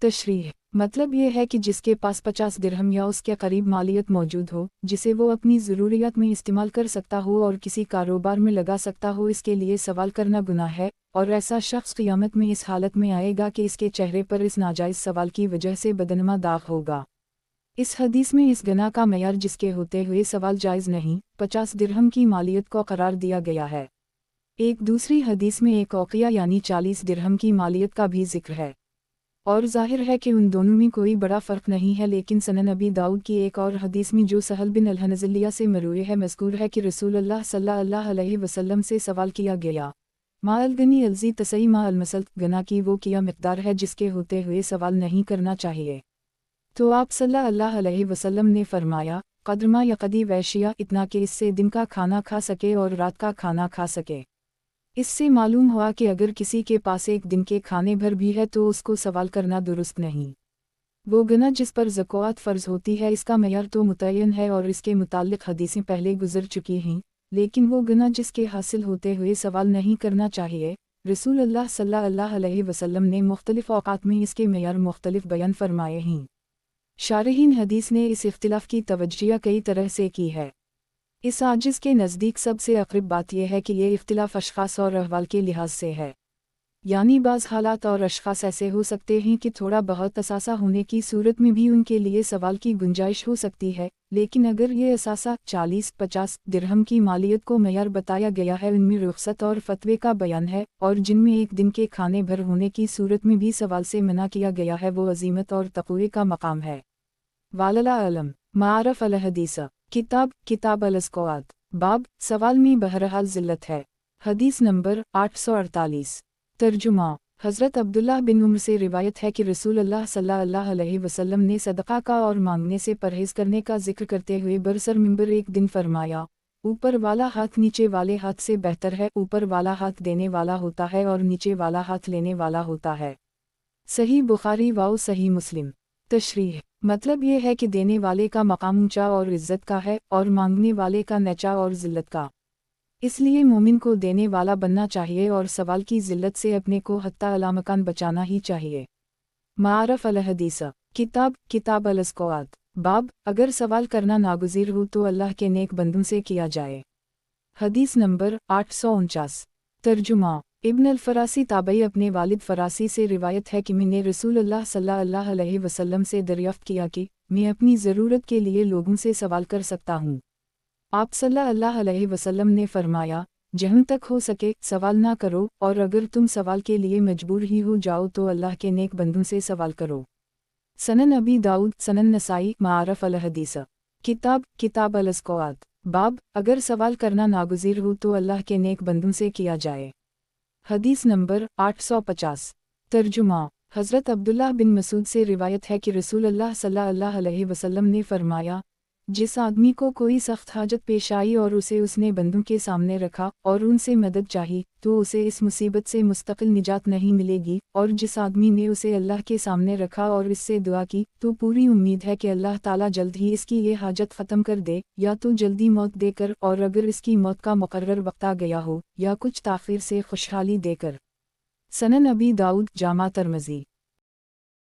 तशरीह, मतलब ये है कि जिसके पास 50 दिरहम या उसके करीब मालियत मौजूद हो, जिसे वो अपनी ज़रूरियात में इस्तेमाल कर सकता हो और किसी कारोबार में लगा सकता हो, इसके लिए सवाल करना गुनाह है, और ऐसा शख्स क़यामत में इस हालत में आएगा कि इसके चेहरे पर इस नाजायज़ सवाल की वजह से बदनमा दाग होगा। इस हदीस में इस गना का मयार जिसके होते हुए सवाल जायज़ नहीं, 50 दिरहम की मालियत को करार दिया गया है। एक दूसरी हदीस में एक औक़िया यानी 40 दिरहम की मालियत का भी जिक्र है, और ज़ाहिर है कि उन दोनों में कोई बड़ा फ़र्क नहीं है। लेकिन सनन अबी दाऊद की एक और हदीस में जो सहल बिन अल-हनज़लिया से मरूई है, मज़कूर है कि रसूल अल्लाह सल्लल्लाहु अलैहि वसल्लम से सवाल किया गया, मा अल-गनी अलज़ी तसई मा अल-मसल, गना की वो किया मिक़दार है जिसके होते हुए सवाल नहीं करना चाहिए। तो आप सल्लल्लाहु अलैहि वसल्लम ने फरमाया, क़द्रमा यक़दी वैशिया, इतना कि इससे दिन का खाना खा सके और रात का खाना खा सके। इससे मालूम हुआ कि अगर किसी के पास एक दिन के खाने भर भी है तो उसको सवाल करना दुरुस्त नहीं। वो गना जिस पर ज़कात फ़र्ज़ होती है, इसका मयार तो मुतय्यन है और इसके मुताल्लिक़ हदीसें पहले गुज़र चुकी हैं, लेकिन वो गना जिसके हासिल होते हुए सवाल नहीं करना चाहिए, रसूल अल्लाह सल्लल्लाहु अलैहि वसल्लम ने मुख्तलिफ़ औक़ात में इसके मयार मुख्तलिफ़ बयान फरमाए हैं। शारहीन हदीस ने इस इख्तिलाफ़ की तवज्जिह कई तरह से की है। इस आजिज़ के नज़दीक सबसे अक़रब बात यह है कि ये इख्तिलाफ़ अशख़ास और अहवाल के लिहाज से है, यानी बाज़ हालात और अशख़ास ऐसे हो सकते हैं कि थोड़ा बहुत असासा होने की सूरत में भी उनके लिए सवाल की गुंजाइश हो सकती है, लेकिन अगर ये असासा 40-50 दिरहम की मालियत को मयार बताया गया है, उनमें रुख़सत और फ़तवे का बयान है, और जिनमें एक दिन के खाने भर होने की सूरत में भी सवाल से मना किया गया है, वो अज़ीमत और तक़वे का मकाम है। वालला अलम, मारफ़ अल हदीस, किताब अल-अज़क़ात, बाब, सवाल में बहरहाल ज़िल्लत है। हदीस नंबर 848। तर्जुमा, हज़रत अब्दुल्लाह बिन उम्र से रिवायत है कि रसूल अल्लाह सल्लल्लाहु अलैहि वसल्लम ने सदक़ा का और मांगने से परहेज़ करने का जिक्र करते हुए बरसर मिंबर एक दिन फरमाया, ऊपर वाला हाथ नीचे वाले हाथ से बेहतर है, ऊपर वाला हाथ देने वाला होता है और नीचे वाला हाथ लेने वाला होता है। सही बुखारी व सही मुस्लिम। तशरीह, मतलब ये है कि देने वाले का मकाम ऊंचा और इज़्ज़त का है, और मांगने वाले का नचा और ज़िल्लत का। इसलिए मोमिन को देने वाला बनना चाहिए और सवाल की ज़िल्लत से अपने को हत्ता अला मकान बचाना ही चाहिए। मारफ़ अल हदीस, किताब अल-अज़क़ात, बाब, अगर सवाल करना नागुज़ीर हो तो अल्लाह के नेक बंदों से किया जाए। हदीस नंबर 849। तर्जुमा, इब्न अल-फ़रासी ताबई अपने वालिद फ़रासी से रिवायत है कि मैंने रसूल अल्लाह सल्लल्लाहु अलैहि वसल्लम से दरियाफ़्त किया कि मैं अपनी ज़रूरत के लिए लोगों से सवाल कर सकता हूँ। आप सल्लल्लाहु अलैहि वसल्लम ने फरमाया, जहाँ तक हो सके सवाल ना करो, और अगर तुम सवाल के लिए मजबूर ही हो जाओ तो अल्लाह के नेक बंदों से सवाल करो। सनन अबी दाऊद, सनन नसाई, मारफ़ अल हदीस, किताब अल-अज़क़ात, बाब, अगर सवाल करना नागुज़ीर हो तो अल्लाह के नेक बंदों से किया जाए। हदीस नंबर 850। तर्जुमा, हज़रत अब्दुल्लाह बिन मसूद से रिवायत है कि रसूल अल्लाह सल्लल्लाहु अलैहि वसल्लम ने फरमाया, जिस आदमी को कोई सख्त हाजत पेश आई और उसे उसने बंदों के सामने रखा और उनसे मदद चाही, तो उसे इस मुसीबत से मुस्तकिल निजात नहीं मिलेगी, और जिस आदमी ने उसे अल्लाह के सामने रखा और इससे दुआ की, तो पूरी उम्मीद है कि अल्लाह ताला जल्द ही इसकी ये हाजत ख़त्म कर दे, या तो जल्दी मौत देकर, और अगर इसकी मौत का मुकर्रर वक्त आ गया हो, या कुछ ताख़ीर से खुशहाली देकर। सनन अबी दाऊद, जामा तिरमिज़ी।